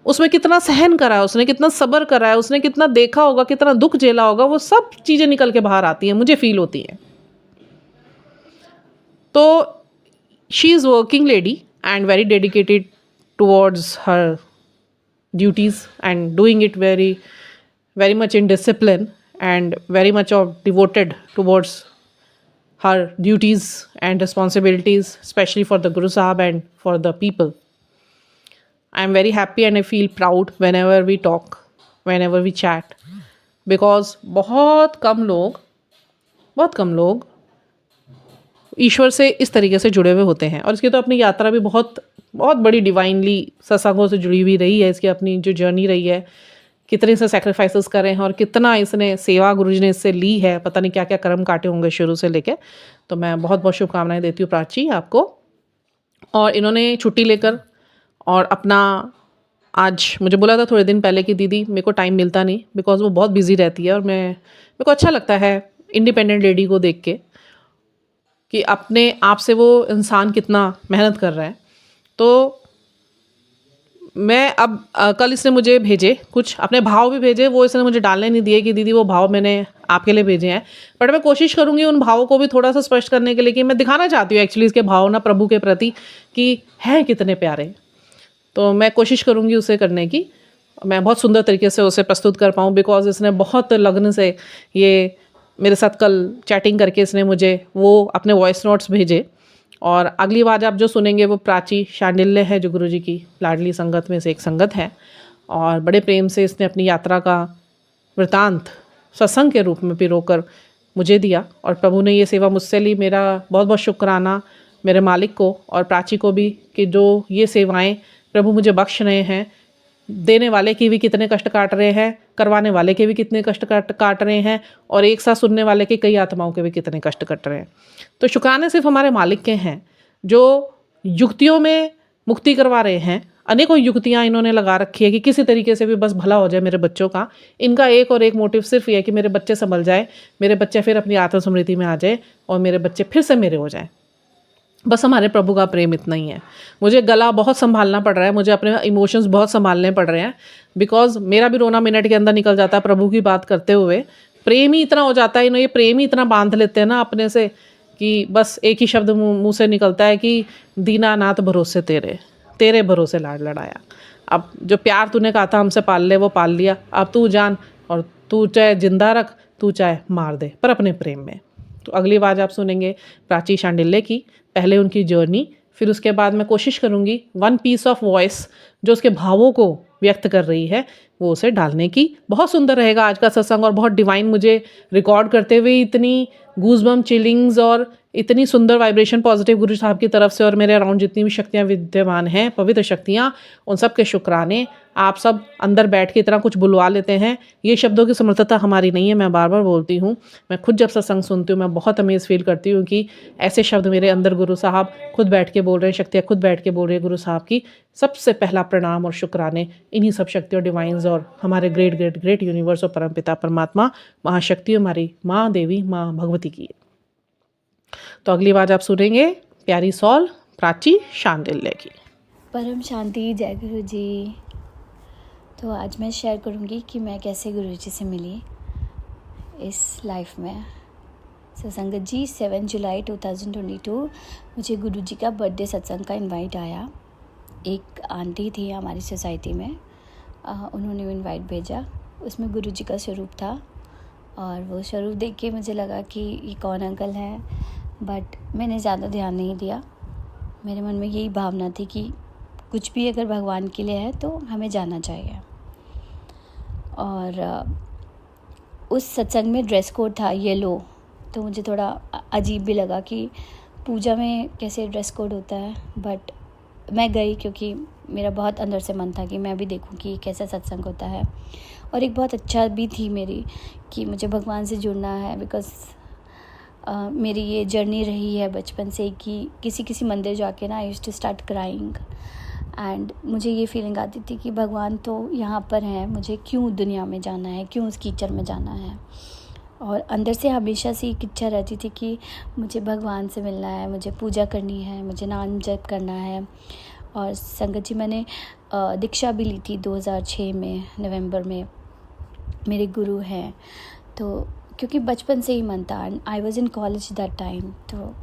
उसमें कितना सहन करा है उसने, कितना सब्र करा है उसने, कितना देखा होगा, कितना दुख झेला होगा, वो सब चीज़ें निकल के बाहर आती हैं, मुझे फील होती है। तो she is working lady and very dedicated towards her duties and doing it very much in discipline and very much of devoted towards her duties and responsibilities, especially for the Guru Sahab and for the people. I am very happy and I feel proud whenever we talk, whenever we chat, because बहुत कम लोग ईश्वर से इस तरीके से जुड़े हुए होते हैं। और इसकी तो अपनी यात्रा भी बहुत बहुत बड़ी डिवाइनली सत्संगों से जुड़ी हुई रही है। इसकी अपनी जो जर्नी रही है, कितने से सेक्रीफाइसेस करे हैं और कितना इसने सेवा गुरु जी ने इससे ली है, पता नहीं क्या क्या कर्म काटे होंगे शुरू से लेके। तो मैं बहुत बहुत शुभकामनाएं देती हूँ प्राची आपको। और इन्होंने छुट्टी लेकर और अपना, आज मुझे बोला था थोड़े दिन पहले कि दीदी मेरे को टाइम मिलता नहीं, बिकॉज वो बहुत बिजी रहती है और मेरे को अच्छा लगता है इंडिपेंडेंट लेडी को देख के कि अपने आप से वो इंसान कितना मेहनत कर रहा है। तो मैं अब कल इसने मुझे भेजे कुछ अपने भाव भी भेजे, वो इसने मुझे डालने नहीं दिए कि दीदी वो भाव मैंने आपके लिए भेजे हैं, बट मैं कोशिश करूँगी उन भावों को भी थोड़ा सा स्पष्ट करने के लिए कि मैं दिखाना चाहती हूँ एक्चुअली इसके भाव ना प्रभु के प्रति कि हैं कितने प्यारे। तो मैं कोशिश करूँगी उसे करने की, मैं बहुत सुंदर तरीके से उसे प्रस्तुत कर पाऊँ, बिकॉज इसने बहुत लगन से ये मेरे साथ कल चैटिंग करके इसने मुझे वो अपने वॉइस नोट्स भेजे। और अगली बार आप जो सुनेंगे वो प्राची शांडिल्य है, जो गुरुजी की लाडली संगत में से एक संगत है, और बड़े प्रेम से इसने अपनी यात्रा का वृतांत सत्संग के रूप में पिरोकर मुझे दिया। और प्रभु ने ये सेवा मुझसे ली। मेरा बहुत बहुत शुक्राना मेरे मालिक को और प्राची को भी कि जो ये सेवाएं प्रभु मुझे बख्श रहे हैं। देने वाले की भी कितने कष्ट काट रहे हैं, करवाने वाले के भी कितने कष्ट काट रहे हैं, और एक साथ सुनने वाले के कई आत्माओं के भी कितने कष्ट कट रहे हैं। तो शुक्राने सिर्फ हमारे मालिक के हैं जो युक्तियों में मुक्ति करवा रहे हैं। अनेकों युक्तियाँ इन्होंने लगा रखी है कि किसी तरीके से भी बस भला हो जाए मेरे बच्चों का। इनका एक और एक मोटिव सिर्फ ये है कि मेरे बच्चे संभल जाए, मेरे बच्चे फिर अपनी आत्मस्मृति में आ जाए और मेरे बच्चे फिर से मेरे हो जाए। बस हमारे प्रभु का प्रेम इतना ही है। मुझे गला बहुत संभालना पड़ रहा है, मुझे अपने इमोशंस बहुत संभालने पड़ रहे हैं, बिकॉज मेरा भी रोना मिनट के अंदर निकल जाता है प्रभु की बात करते हुए। प्रेम ही इतना हो जाता है, ये प्रेम ही इतना बांध लेते हैं ना अपने से कि बस एक ही शब्द मुंह से निकलता है कि दीनानाथ भरोसे तेरे, तेरे भरोसे लाड लड़ाया। अब जो प्यार तूने कहा था हमसे पाल ले वो पाल लिया, अब तू जान, और तू चाहे जिंदा रख, तू चाहे मार दे, पर अपने प्रेम में। तो अगली बार आप सुनेंगे प्राची शांडिल्य की, पहले उनकी जर्नी, फिर उसके बाद मैं कोशिश करूँगी वन पीस ऑफ वॉइस जो उसके भावों को व्यक्त कर रही है वो उसे डालने की। बहुत सुंदर रहेगा आज का सत्संग और बहुत डिवाइन। मुझे रिकॉर्ड करते हुए इतनी गूज़बम्प चिलिंग्स और इतनी सुंदर वाइब्रेशन पॉजिटिव गुरु साहब की तरफ से और मेरे अराउंड जितनी भी शक्तियाँ विद्यमान हैं, पवित्र शक्तियाँ, उन सब के शुक्राने। आप सब अंदर बैठ के इतना कुछ बुलवा लेते हैं, ये शब्दों की समर्थता हमारी नहीं है। मैं बार बार बोलती हूँ, मैं खुद जब सत्संग सुनती हूँ मैं बहुत अमेज फील करती हूँ कि ऐसे शब्द मेरे अंदर गुरु साहब खुद बैठ के बोल रहे हैं, शक्तियाँ खुद बैठ के बोल रही है गुरु साहब की। सबसे पहला प्रणाम और शुक्राने इन्हीं सब शक्तियों, डिवाइंस और हमारे ग्रेट ग्रेट ग्रेट यूनिवर्स और परमपिता परमात्मा महाशक्ति हमारी माँ देवी माँ भगवती की है। तो अगली बार आप सुनेंगे प्यारी सॉल प्राची शांडिल्य की। परम शांति। जय गुरु जी। तो आज मैं शेयर करूंगी कि मैं कैसे गुरु जी से मिली इस लाइफ में। संगत जी 7 जुलाई 2022 मुझे गुरु जी का बर्थडे सत्संग का इनवाइट आया। एक आंटी थी हमारी सोसाइटी में, उन्होंने इनवाइट भेजा। उसमें गुरु जी का स्वरूप था और वो स्वरूप देख के मुझे लगा कि ये कौन अंकल है, बट मैंने ज़्यादा ध्यान नहीं दिया। मेरे मन में यही भावना थी कि कुछ भी अगर भगवान के लिए है तो हमें जाना चाहिए। और उस सत्संग में ड्रेस कोड था येलो, तो मुझे थोड़ा अजीब भी लगा कि पूजा में कैसे ड्रेस कोड होता है, बट मैं गई क्योंकि मेरा बहुत अंदर से मन था कि मैं भी देखूं कि कैसा सत्संग होता है। और एक बहुत अच्छा भी थी मेरी कि मुझे भगवान से जुड़ना है, बिकॉज़ मेरी ये जर्नी रही है बचपन से कि किसी मंदिर जाके ना I used to start crying, and मुझे ये फीलिंग आती थी कि भगवान तो यहाँ पर हैं, मुझे क्यों दुनिया में जाना है, क्यों उस कीचड़ में जाना है। और अंदर से हमेशा से एक इच्छा रहती थी कि मुझे भगवान से मिलना है, मुझे पूजा करनी है, मुझे नाम जप करना है। और संगत जी मैंने दीक्षा भी ली थी 2006 में नवंबर में। मेरे गुरु हैं, तो क्योंकि बचपन से ही मन था, I was in college that time, तो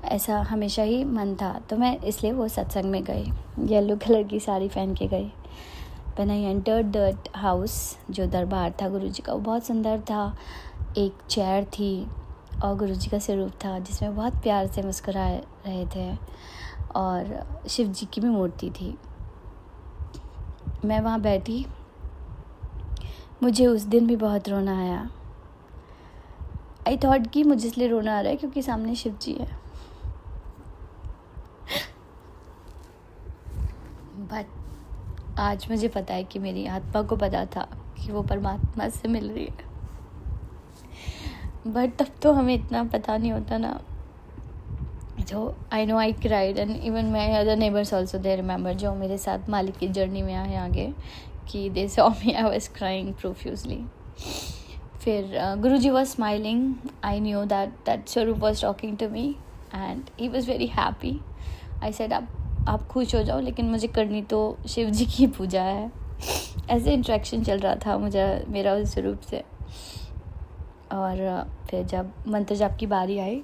ऐसा हमेशा ही मन था। तो मैं इसलिए वो सत्संग में गई, येलो कलर की साड़ी पहन के गई। When I entered that house, जो दरबार था गुरु जी का, वो बहुत सुंदर था। एक चेयर थी और गुरु जी का स्वरूप था जिसमें बहुत प्यार से मुस्कुरा रहे थे, और शिव जी की भी मूर्ति थी। मैं वहाँ बैठी, मुझे उस दिन भी बहुत रोना आया। आई थॉट कि मुझे इसलिए रोना आ रहा है क्योंकि सामने शिव जी है, बट आज मुझे पता है कि मेरी आत्मा को पता था कि वो परमात्मा से मिल रही है, बट तब तो हमें इतना पता नहीं होता ना। तो I know I cried, and even my other neighbours also they remember, जो मेरे साथ मालिक की जर्नी में आए आगे, कि they saw me I was crying profusely. फिर Guruji was smiling. I knew that swaroop was talking to me and he was very happy. I said आप खुश हो जाओ, लेकिन मुझे करनी तो शिव जी की पूजा है. ऐसे इंट्रैक्शन चल रहा था मेरा उस स्वरूप से. और फिर जब मंत्र जाप की बारी आई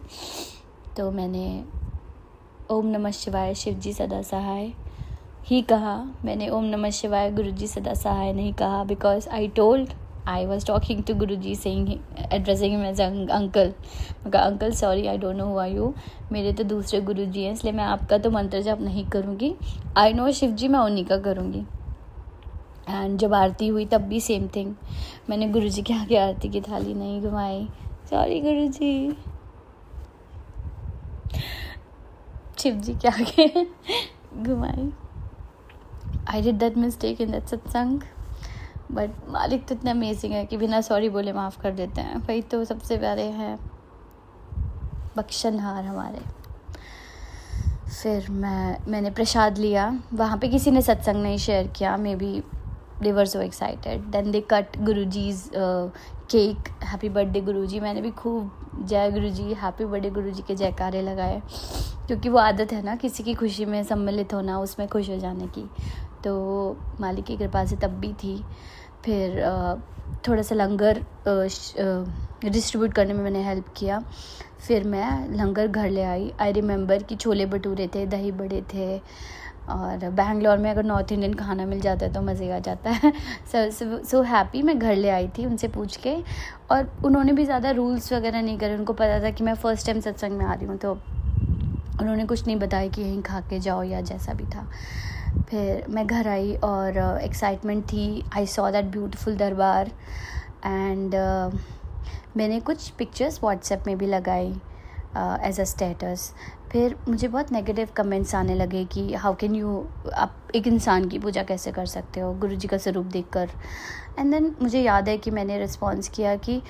तो मैंने ओम नमः शिवाय शिव जी सदा सहाय ही कहा. मैंने ओम नमः शिवाय गुरु जी सदा सहाय नहीं कहा, because I was talking to Guru ji saying, addressing him as uncle. मैं कहा uncle sorry, I don't know who are you, मेरे तो दूसरे गुरु जी हैं, इसलिए मैं आपका तो मंत्र जाप नहीं करूँगी. आई नो शिव जी, मैं उन्हीं का करूँगी. एंड जब आरती हुई तब भी सेम थिंग. मैंने गुरु जी के आगे आरती की थाली नहीं घुमाई. सॉरी गुरु जी. शिव जी के आगे घुमाई. I did that mistake in that सत्संग. बट मालिक तो इतने अमेजिंग है कि बिना सॉरी बोले माफ़ कर देते हैं. वही तो सबसे प्यारे हैं, बख्शनहार हमारे. फिर मैंने प्रसाद लिया. वहाँ पे किसी ने सत्संग नहीं शेयर किया. May be they were so excited. Then they cut Guruji's cake. Happy birthday Guruji. मैंने भी खूब जय गुरुजी, हैप्पी बर्थडे गुरुजी के जयकारे लगाए, क्योंकि वो आदत है ना किसी की खुशी में सम्मिलित होना, उसमें खुश हो जाने की. तो मालिक की कृपा से तब भी थी. फिर थोड़ा सा लंगर डिस्ट्रीब्यूट करने में मैंने हेल्प किया. फिर मैं लंगर घर ले आई. आई रिमेंबर कि छोले भटूरे थे, दही बड़े थे, और बैंगलोर में अगर नॉर्थ इंडियन खाना मिल जाता है तो मज़े आ जाता है. So happy. मैं घर ले आई थी उनसे पूछ के, और उन्होंने भी ज़्यादा रूल्स वगैरह नहीं करे. उनको पता था कि मैं फ़र्स्ट टाइम सत्संग में आ रही हूँ, तो उन्होंने कुछ नहीं बताया कि यहीं खा के जाओ या जैसा भी था. फिर मैं घर आई और एक्साइटमेंट थी. आई सॉ दैट ब्यूटीफुल दरबार. एंड मैंने कुछ पिक्चर्स व्हाट्सएप में भी लगाई एज अ स्टेटस. फिर मुझे बहुत नेगेटिव कमेंट्स आने लगे कि हाउ कैन यू, आप एक इंसान की पूजा कैसे कर सकते हो गुरुजी का स्वरूप देखकर. एंड देन मुझे याद है कि मैंने रिस्पॉन्स किया कि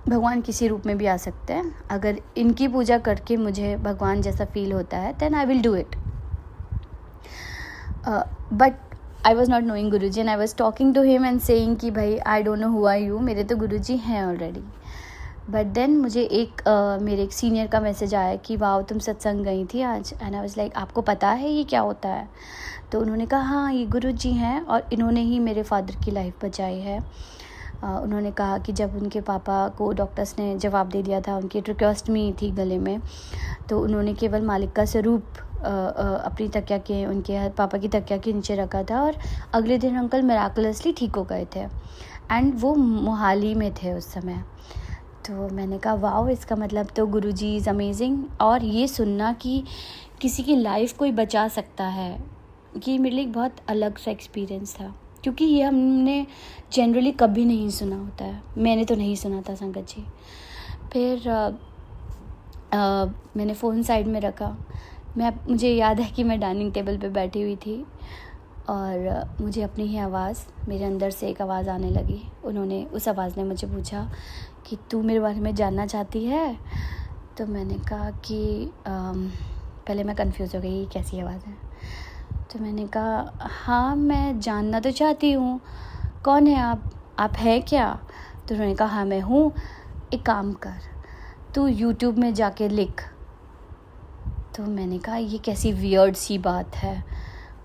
भगवान किसी रूप में भी आ सकते हैं. अगर इनकी पूजा करके मुझे भगवान जैसा फील होता है then I will do it. But I was not knowing guruji and I was talking to him and saying कि भाई I don't know who are you, मेरे तो गुरुजी हैं ऑलरेडी. बट देन मुझे मेरे एक सीनियर का मैसेज आया कि वाह तुम सत्संग गई थी आज. एंड आई वाज लाइक आपको पता है ये क्या होता है? तो उन्होंने कहा हाँ ये गुरुजी हैं और इन्होंने ही मेरे फादर की लाइफ बचाई है. उन्होंने कहा कि जब उनके पापा को डॉक्टर्स ने जवाब दे दिया था, उनकी ट्रैकोस्टमी थी गले में, तो उन्होंने केवल मालिक का स्वरूप अपनी तकिया के, उनके पापा की तकिया के नीचे रखा था, और अगले दिन अंकल मिराकुलसली ठीक हो गए थे. एंड वो मोहाली में थे उस समय. तो मैंने कहा वाओ, इसका मतलब तो गुरुजी इज़ अमेजिंग. और ये सुनना कि किसी की लाइफ कोई बचा सकता है, ये मेरे लिए एक बहुत अलग सा एक्सपीरियंस था, क्योंकि ये हमने जनरली कभी नहीं सुना होता है. मैंने तो नहीं सुना था संगत जी. फिर मैंने फ़ोन साइड में रखा. मुझे याद है कि मैं डाइनिंग टेबल पे बैठी हुई थी और मुझे अपनी ही आवाज़, मेरे अंदर से एक आवाज़ आने लगी. उस आवाज़ ने मुझे पूछा कि तू मेरे बारे में जानना चाहती है? तो मैंने कहा कि पहले मैं कंफ्यूज हो गई, ये कैसी आवाज़ है. तो मैंने कहा हाँ मैं जानना तो चाहती हूँ, कौन है आप हैं क्या? तो उन्होंने कहा हाँ मैं हूँ. एक काम कर, तू यूट्यूब में जाके लिख. तो मैंने कहा ये कैसी वियर्ड सी बात है,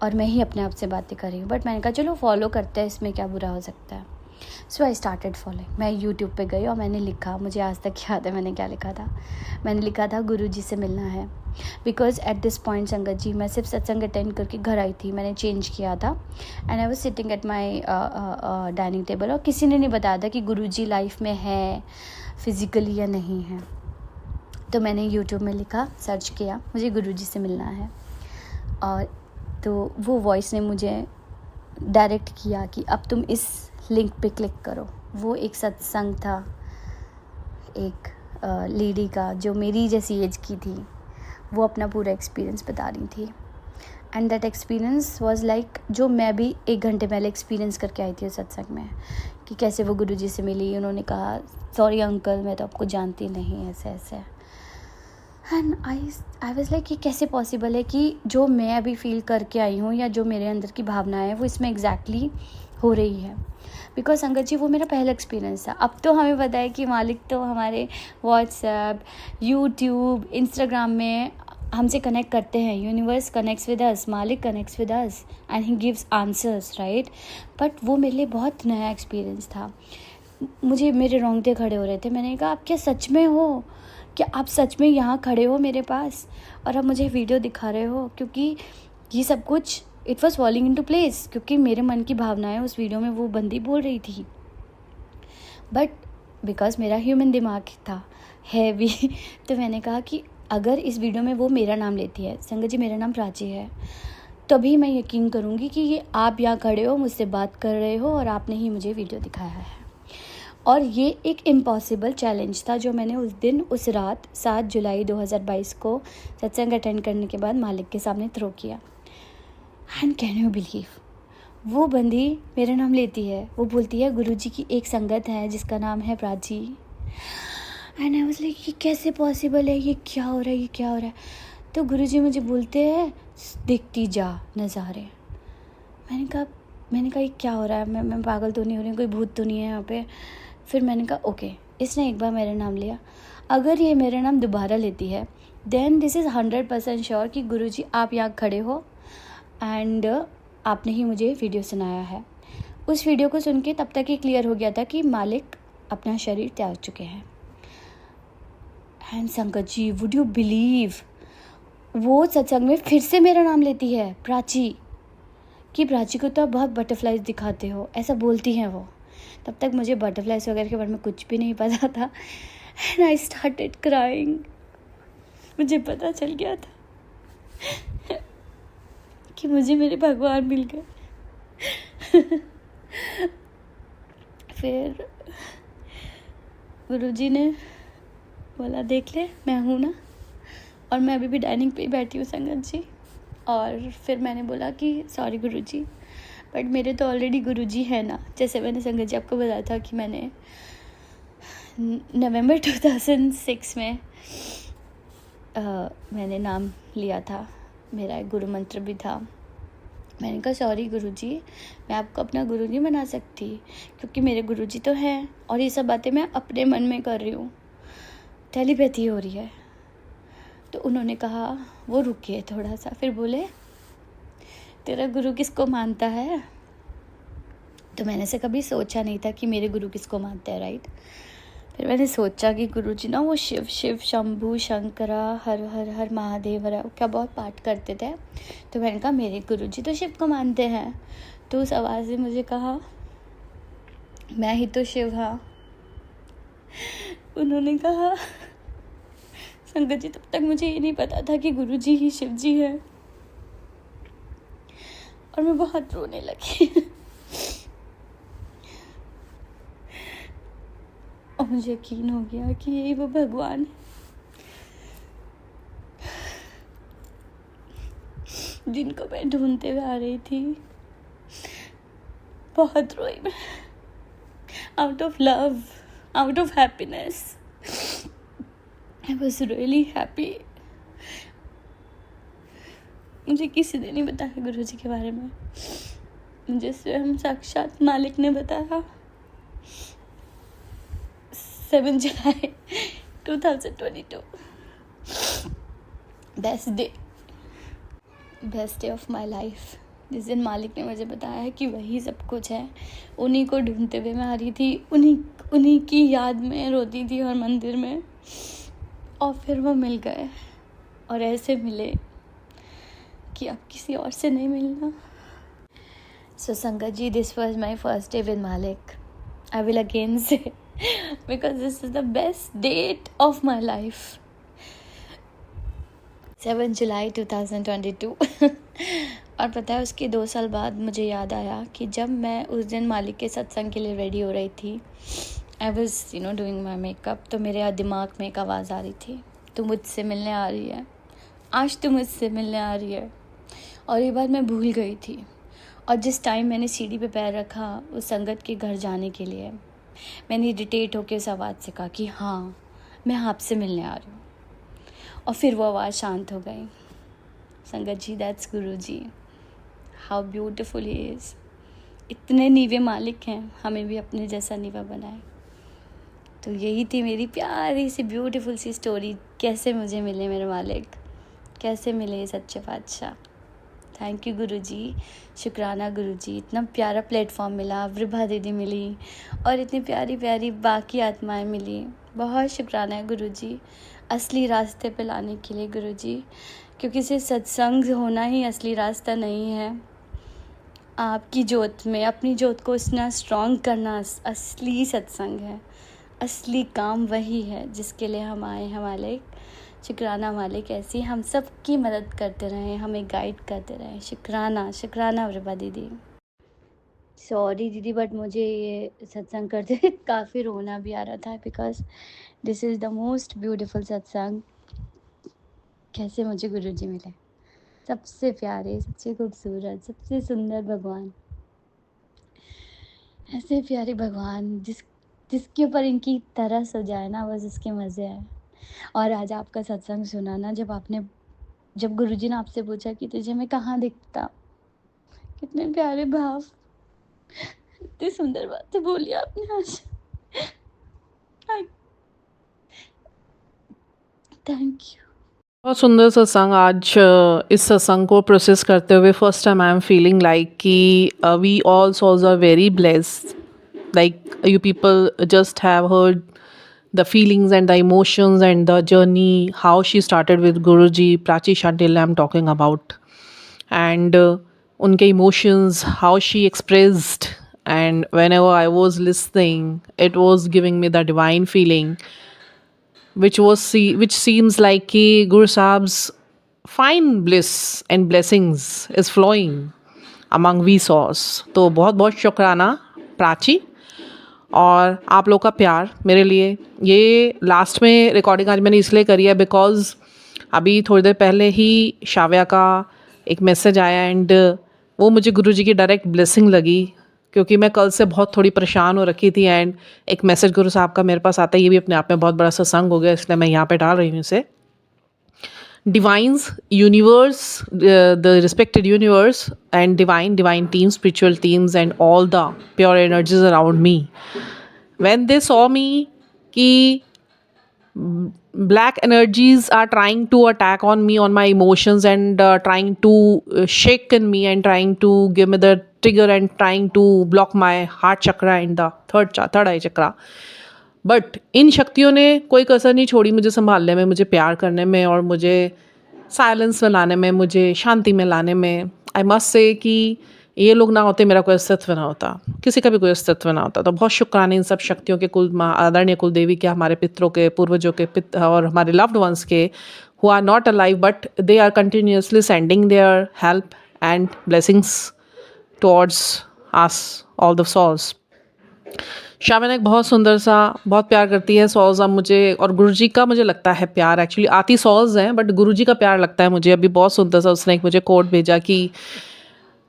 और मैं ही अपने आप से बातें कर रही हूँ. बट मैंने कहा चलो फॉलो करते हैं, इसमें क्या बुरा हो सकता है. सो आई स्टार्टेड फॉलोइंग. मैं यूट्यूब पे गई और मैंने लिखा, मुझे आज तक याद है मैंने क्या लिखा था. मैंने लिखा था गुरुजी से मिलना है. बिकॉज एट दिस पॉइंट संगत जी, मैं सिर्फ सत्संग अटेंड करके घर आई थी, मैंने चेंज किया था. And I was sitting at my dining table, और किसी ने नहीं बताया था कि गुरुजी लाइफ में है फिज़िकली या नहीं है. तो मैंने यूट्यूब में लिखा, सर्च किया, मुझे गुरुजी से मिलना है. और तो वो वॉइस ने मुझे डायरेक्ट किया कि अब तुम इस लिंक पे क्लिक करो. वो एक सत्संग था, एक लेडी का जो मेरी जैसी एज की थी, वो अपना पूरा एक्सपीरियंस बता रही थी. And that experience was like जो मैं भी 1 घंटे पहले एक्सपीरियंस करके आई थी उस सत्संग में, कि कैसे वो गुरुजी से मिली. उन्होंने कहा सॉरी अंकल, मैं तो आपको जानती नहीं, ऐसे ऐसे. एंड आई वाज लाइक ये कैसे पॉसिबल है कि जो मैं अभी फील करके आई हूँ या जो मेरे अंदर की भावनाएं हैं वो इसमें एग्जैक्टली हो रही है। बिकॉज संगत जी वो मेरा पहला एक्सपीरियंस था। अब तो हमें पता है कि मालिक तो हमारे व्हाट्सएप, यूट्यूब, इंस्टाग्राम में हमसे कनेक्ट करते हैं। यूनिवर्स कनेक्ट्स विद अस, मालिक connects with us and he gives answers, right. But वो मेरे लिए बहुत नया एक्सपीरियंस था। मुझे मेरे रोंगटे खड़े हो रहे थे। मैंने कहा आप क्या सच में हो? क्या आप सच में यहाँ खड़े हो मेरे पास और आप मुझे वीडियो दिखा रहे हो? क्योंकि ये सब कुछ it was falling into place, क्योंकि मेरे मन की भावनाएं उस वीडियो में वो बंदी बोल रही थी। बट बिकॉज मेरा ह्यूमन दिमाग था, है भी तो मैंने कहा कि अगर इस वीडियो में वो मेरा नाम लेती है, संगत जी मेरा नाम प्राची है, तभी मैं यकीन करूँगी कि ये आप यहाँ खड़े हो, मुझसे बात कर रहे हो और आपने ही मुझे वीडियो दिखाया है। और ये एक इम्पॉसिबल चैलेंज था जो मैंने उस दिन, उस रात 7 जुलाई 2022 को सत्संग अटेंड करने के बाद मालिक के सामने थ्रो किया। एंड कैन यू बिलीव, वो बंदी मेरा नाम लेती है, वो बोलती है गुरुजी की एक संगत है जिसका नाम है Prachi. And I was like ये कैसे पॉसिबल है, ये क्या हो रहा है, ये क्या हो रहा है? तो गुरुजी मुझे बोलते हैं देखती जा नज़ारे। मैंने कहा ये क्या हो रहा है, मैं पागल तो नहीं हो रही, कोई भूत तो नहीं है यहाँ पे? फिर मैंने कहा ओके, इसने एक बार मेरा नाम लिया, अगर ये मेरा नाम दोबारा लेती है देन दिस इज़ 100% श्योर कि गुरुजी आप यहाँ खड़े हो एंड आपने ही मुझे वीडियो सुनाया है। उस वीडियो को सुन के तब तक ही क्लियर हो गया था कि मालिक अपना शरीर त्याग चुके हैं। एंड संगत जी वुड यू बिलीव, वो सत्संग में फिर से मेरा नाम लेती है प्राची, कि प्राची को तो आप बहुत बटरफ्लाइज दिखाते हो, ऐसा बोलती हैं वो। तब तक मुझे बटरफ्लाइज वगैरह के बारे में कुछ भी नहीं पता था। And I started crying. मुझे पता चल गया था कि मुझे मेरे भगवान मिल गए। फिर गुरुजी ने बोला देख ले मैं हूँ ना, और मैं अभी भी डाइनिंग पे बैठी हूँ संगत जी। और फिर मैंने बोला कि सॉरी गुरुजी, बट मेरे तो ऑलरेडी गुरुजी है ना। जैसे मैंने संगत जी आपको बताया था कि मैंने नवंबर 2006 में मैंने नाम लिया था, मेरा एक गुरु मंत्र भी था। मैंने कहा सॉरी गुरुजी, मैं आपको अपना गुरु नहीं बना सकती, क्योंकि मेरे गुरुजी तो हैं और ये सब बातें मैं अपने मन में कर रही हूँ, टेलीपैथी हो रही है। तो उन्होंने कहा, वो रुके थोड़ा सा, फिर बोले तेरा गुरु किसको मानता है? तो मैंने से कभी सोचा नहीं था कि मेरे गुरु किसको मानते हैं, राइट। फिर मैंने सोचा कि गुरुजी ना वो शिव शिव शंभू शंकरा हर हर हर महादेव क्या बहुत पाठ करते थे। तो मैंने कहा मेरे गुरुजी तो शिव को मानते हैं। तो उस आवाज़ ने मुझे कहा मैं ही तो शिव हाँ। उन्होंने कहा संगत जी तब तक मुझे ये नहीं पता था कि गुरुजी ही शिव जी है। और मैं बहुत रोने लगी। और मुझे यकीन हो गया कि यही वो भगवान है जिनको मैं ढूंढते हुए आ रही थी। बहुत रोई मैं, out of love, out of happiness. I was really happy. मुझे किसी ने नहीं बताया गुरुजी के बारे में, मुझे स्वयं साक्षात मालिक ने बताया। 7 जुलाई 2022, best day of my life. जिस दिन मालिक ने मुझे बताया है कि वही सब कुछ है, उन्हीं को ढूंढते हुए मैं आ रही थी, उन्हीं की याद में रोती थी हर मंदिर में। और फिर वो मिल गए, और ऐसे मिले कि अब किसी और से नहीं मिलना। So sangat ji, this was my first day with Malik. I will again say because this is the best date of my life. 7 जुलाई 2022। और पता है उसके 2 साल बाद मुझे याद आया कि जब मैं उस दिन मालिक के सत्संग के लिए रेडी हो रही थी, I was doing my makeup, तो मेरे दिमाग में एक आवाज़ आ रही थी, तू मुझसे मिलने आ रही है, आज तू मुझसे मिलने आ रही है। और ये बात मैं भूल गई थी। और जिस टाइम मैंने सीढ़ी पे पैर रखा उस संगत के घर जाने के लिए, मैंने इरिटेट होकर उस आवाज़ से कहा कि हाँ मैं आपसे मिलने आ रही हूँ। और फिर वो आवाज़ शांत हो गई। संगत जी, that's Guru ji, how beautiful he is. इतने नीवे मालिक हैं, हमें भी अपने जैसा नीवा बनाए। तो यही थी मेरी प्यारी सी ब्यूटीफुल सी स्टोरी, कैसे मुझे मिले मेरे मालिक, कैसे मिले सच्चे बादशाह। थैंक यू गुरुजी, शुक्राना गुरुजी, इतना प्यारा प्लेटफॉर्म मिला, विभा दीदी मिली और इतनी प्यारी प्यारी बाकी आत्माएं मिली। बहुत शुक्राना है गुरुजी असली रास्ते पे लाने के लिए गुरुजी, क्योंकि सिर्फ सत्संग होना ही असली रास्ता नहीं है। आपकी जोत में अपनी जोत को इतना स्ट्रॉन्ग करना असली सत्संग है, असली काम वही है जिसके लिए हम आए हैं मालिक। शुक्राना मालिक, ऐसी हम सब की मदद करते रहें, हमें गाइड करते रहें। शुक्राना शुक्राना विभा दीदी। सॉरी दीदी, बट मुझे ये सत्संग करते काफ़ी रोना भी आ रहा था, because this is the most beautiful सत्संग। कैसे मुझे गुरुजी मिले, सबसे प्यारे, सबसे खूबसूरत, सबसे सुंदर भगवान, ऐसे प्यारे भगवान जिसके ऊपर इनकी तरस हो जाए ना, बस उसके मज़े आए। और आज आपका सत्संग सुना ना, जब गुरुजी ने आपसे पूछा कि तुझे मैं कहाँ दिखता, कितने प्यारे भाव, इतनी सुंदर बातें बोली आपने आज। Thank you. बहुत सुंदर सत्संग। आज इस सत्संग को प्रोसेस करते हुए first time I am feeling like कि we all souls are very blessed. Like you people just have heard the feelings and the emotions and the journey, how she started with Guruji, Prachi Shantil I'm talking about. And unke emotions, how she expressed. And whenever I was listening, it was giving me the divine feeling which seems like कि Guru Sahab's fine bliss and blessings is flowing among we souls. तो बहुत बहुत शुक्राना प्राची और आप लोग का प्यार मेरे लिए। ये लास्ट में रिकॉर्डिंग आज मैंने इसलिए करी है बिकॉज़ अभी थोड़ी देर पहले ही शाव्या का एक मैसेज आया एंड वो मुझे गुरुजी की डायरेक्ट ब्लेसिंग लगी, क्योंकि मैं कल से बहुत थोड़ी परेशान हो रखी थी एंड एक मैसेज गुरु साहब का मेरे पास आता है, ये भी अपने आप में बहुत बड़ा सत्संग हो गया, इसलिए मैं यहाँ पे डाल रही हूँ इसे। Divines universe, the respected universe and divine team, spiritual teams and all the pure energies around me, when they saw मी कि black energies are trying to attack on me, on my emotions, and trying to shaken me and trying to give me the trigger and trying to block my heart chakra and the third eye chakra. But in शक्तियों ने कोई कसर नहीं छोड़ी मुझे संभालने में, मुझे प्यार करने में और मुझे साइलेंस में लाने में, मुझे शांति में लाने में। आई मस्ट से कि ये लोग ना होते मेरा कोई अस्तित्व ना होता, किसी का भी कोई अस्तित्व ना होता। तो बहुत शुक्राना इन सब शक्तियों के, आदरणीय कुल देवी के, हमारे पितरों के, पूर्वजों के और हमारे लव्ड वंस के, who are not alive but they are continuously sending their help and blessings towards us all the souls. शामिन एक बहुत सुंदर सा, बहुत प्यार करती है सॉल्स अब मुझे, और गुरुजी का मुझे लगता है प्यार, एक्चुअली आती सॉल्स हैं बट गुरुजी का प्यार लगता है मुझे। अभी बहुत सुंदर सा उसने एक मुझे कोट भेजा कि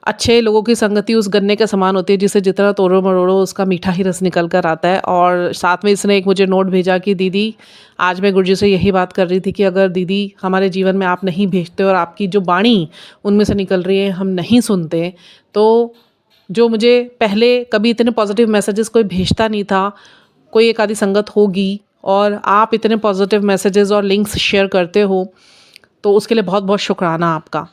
अच्छे लोगों की संगति उस गन्ने के समान होती है जिसे जितना तोड़ो मरोड़ो उसका मीठा ही रस निकल कर आता है। और साथ में इसने एक मुझे नोट भेजा कि दीदी, आज मैं गुरुजी से यही बात कर रही थी कि अगर दीदी हमारे जीवन में आप नहीं भेजते और आपकी जो वाणी उनमें से निकल रही है हम नहीं सुनते, तो जो मुझे पहले कभी इतने पॉजिटिव मैसेजेस कोई भेजता नहीं था, कोई एक आधी संगत होगी और आप इतने पॉजिटिव मैसेजेस और लिंक्स शेयर करते हो, तो उसके लिए बहुत बहुत शुक्राना आपका।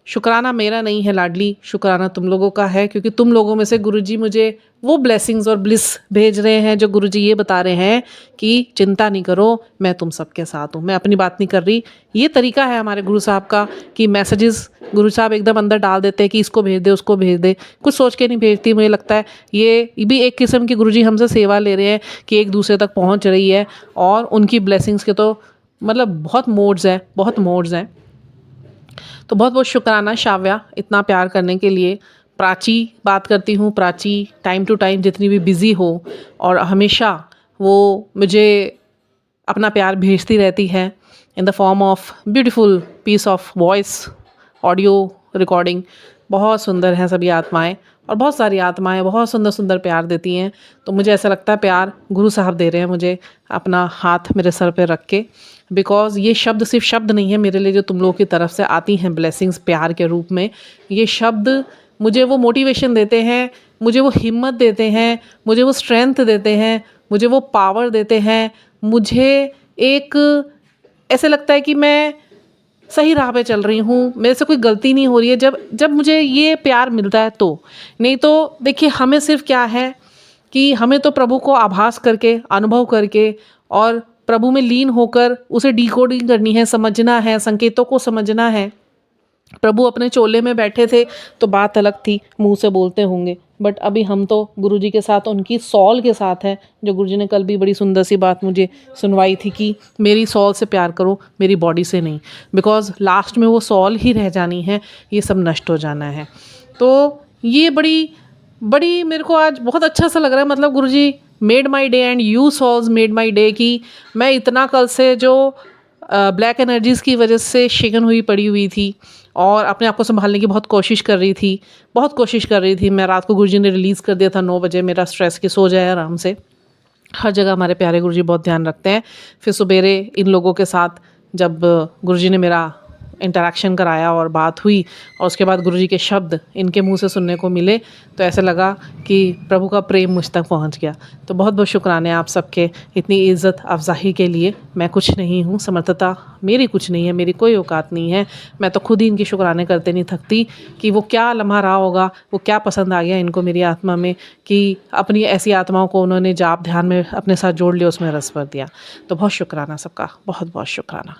शुक्राना मेरा नहीं है लाडली, शुक्राना तुम लोगों का है, क्योंकि तुम लोगों में से गुरुजी मुझे वो ब्लेसिंग्स और ब्लिस भेज रहे हैं जो गुरुजी ये बता रहे हैं कि चिंता नहीं करो, मैं तुम सबके साथ हूँ। मैं अपनी बात नहीं कर रही, ये तरीका है हमारे गुरु साहब का कि मैसेजेस गुरु साहब एकदम अंदर डाल देते हैं कि इसको भेज दे, उसको भेज दे, कुछ सोच के नहीं भेजती। मुझे लगता है ये भी एक किस्म की गुरुजी हमसे सेवा ले रहे हैं कि एक दूसरे तक पहुँच रही है, और उनकी ब्लेसिंग्स के तो मतलब बहुत मोड्स हैं, बहुत मोड्स हैं। तो बहुत बहुत शुक्राना शाव्या इतना प्यार करने के लिए। प्राची बात करती हूँ, प्राची टाइम टू टाइम जितनी भी बिज़ी हो और हमेशा वो मुझे अपना प्यार भेजती रहती है in the form of beautiful piece of voice, audio recording. बहुत सुंदर हैं सभी आत्माएं, और बहुत सारी आत्माएं बहुत सुंदर सुंदर प्यार देती हैं। तो मुझे ऐसा लगता है प्यार गुरु साहब दे रहे हैं मुझे, अपना हाथ मेरे सर पे रख के, बिकॉज़ ये शब्द सिर्फ शब्द नहीं है मेरे लिए जो तुम लोगों की तरफ से आती हैं ब्लेसिंग्स प्यार के रूप में। ये शब्द मुझे वो मोटिवेशन देते हैं मुझे वो हिम्मत देते हैं, मुझे वो स्ट्रेंथ देते हैं, मुझे वो पावर देते हैं, मुझे एक ऐसे लगता है कि मैं सही राह पे चल रही हूँ, मेरे से कोई गलती नहीं हो रही है जब जब मुझे ये प्यार मिलता है तो। नहीं तो देखिए हमें सिर्फ क्या है कि हमें तो प्रभु को आभास करके, अनुभव करके और प्रभु में लीन होकर उसे डिकोडिंग करनी है, समझना है, संकेतों को समझना है। प्रभु अपने चोले में बैठे थे तो बात अलग थी, मुंह से बोलते होंगे, बट अभी हम तो गुरुजी के साथ, उनकी सॉल के साथ हैं। जो गुरुजी ने कल भी बड़ी सुंदर सी बात मुझे सुनवाई थी कि मेरी सॉल से प्यार करो, मेरी बॉडी से नहीं, बिकॉज लास्ट में वो सॉल ही रह जानी है, ये सब नष्ट हो जाना है। तो ये बड़ी बड़ी मेरे को आज बहुत अच्छा सा लग रहा है, मतलब Guruji made my day and you souls made my day, कि मैं इतना कल से जो ब्लैक एनर्जीज़ की वजह से शेकन हुई पड़ी हुई थी और अपने आप को संभालने की बहुत कोशिश कर रही थी। मैं रात को गुरुजी ने रिलीज़ कर दिया था 9 बजे मेरा स्ट्रेस, कि सो जाए आराम से। हर जगह हमारे प्यारे गुरुजी बहुत ध्यान रखते हैं। फिर सुबेरे इन लोगों के साथ जब गुरुजी ने मेरा इंटरेक्शन कराया और बात हुई और उसके बाद गुरुजी के शब्द इनके मुंह से सुनने को मिले, तो ऐसे लगा कि प्रभु का प्रेम मुझ तक पहुंच गया। तो बहुत बहुत शुक्राने आप सबके इतनी इज़्ज़त अफजाही के लिए। मैं कुछ नहीं हूँ, समर्थता मेरी कुछ नहीं है, मेरी कोई औकात नहीं है। मैं तो खुद ही इनकी शुक्राने करते नहीं थकती कि वो क्या लम्हा रहा होगा, वो क्या पसंद आ गया इनको मेरी आत्मा में, कि अपनी ऐसी आत्माओं को उन्होंने जाप ध्यान में अपने साथ जोड़ लिया, उसमें रस भर दिया। तो बहुत शुक्राना सबका, बहुत बहुत शुक्राना।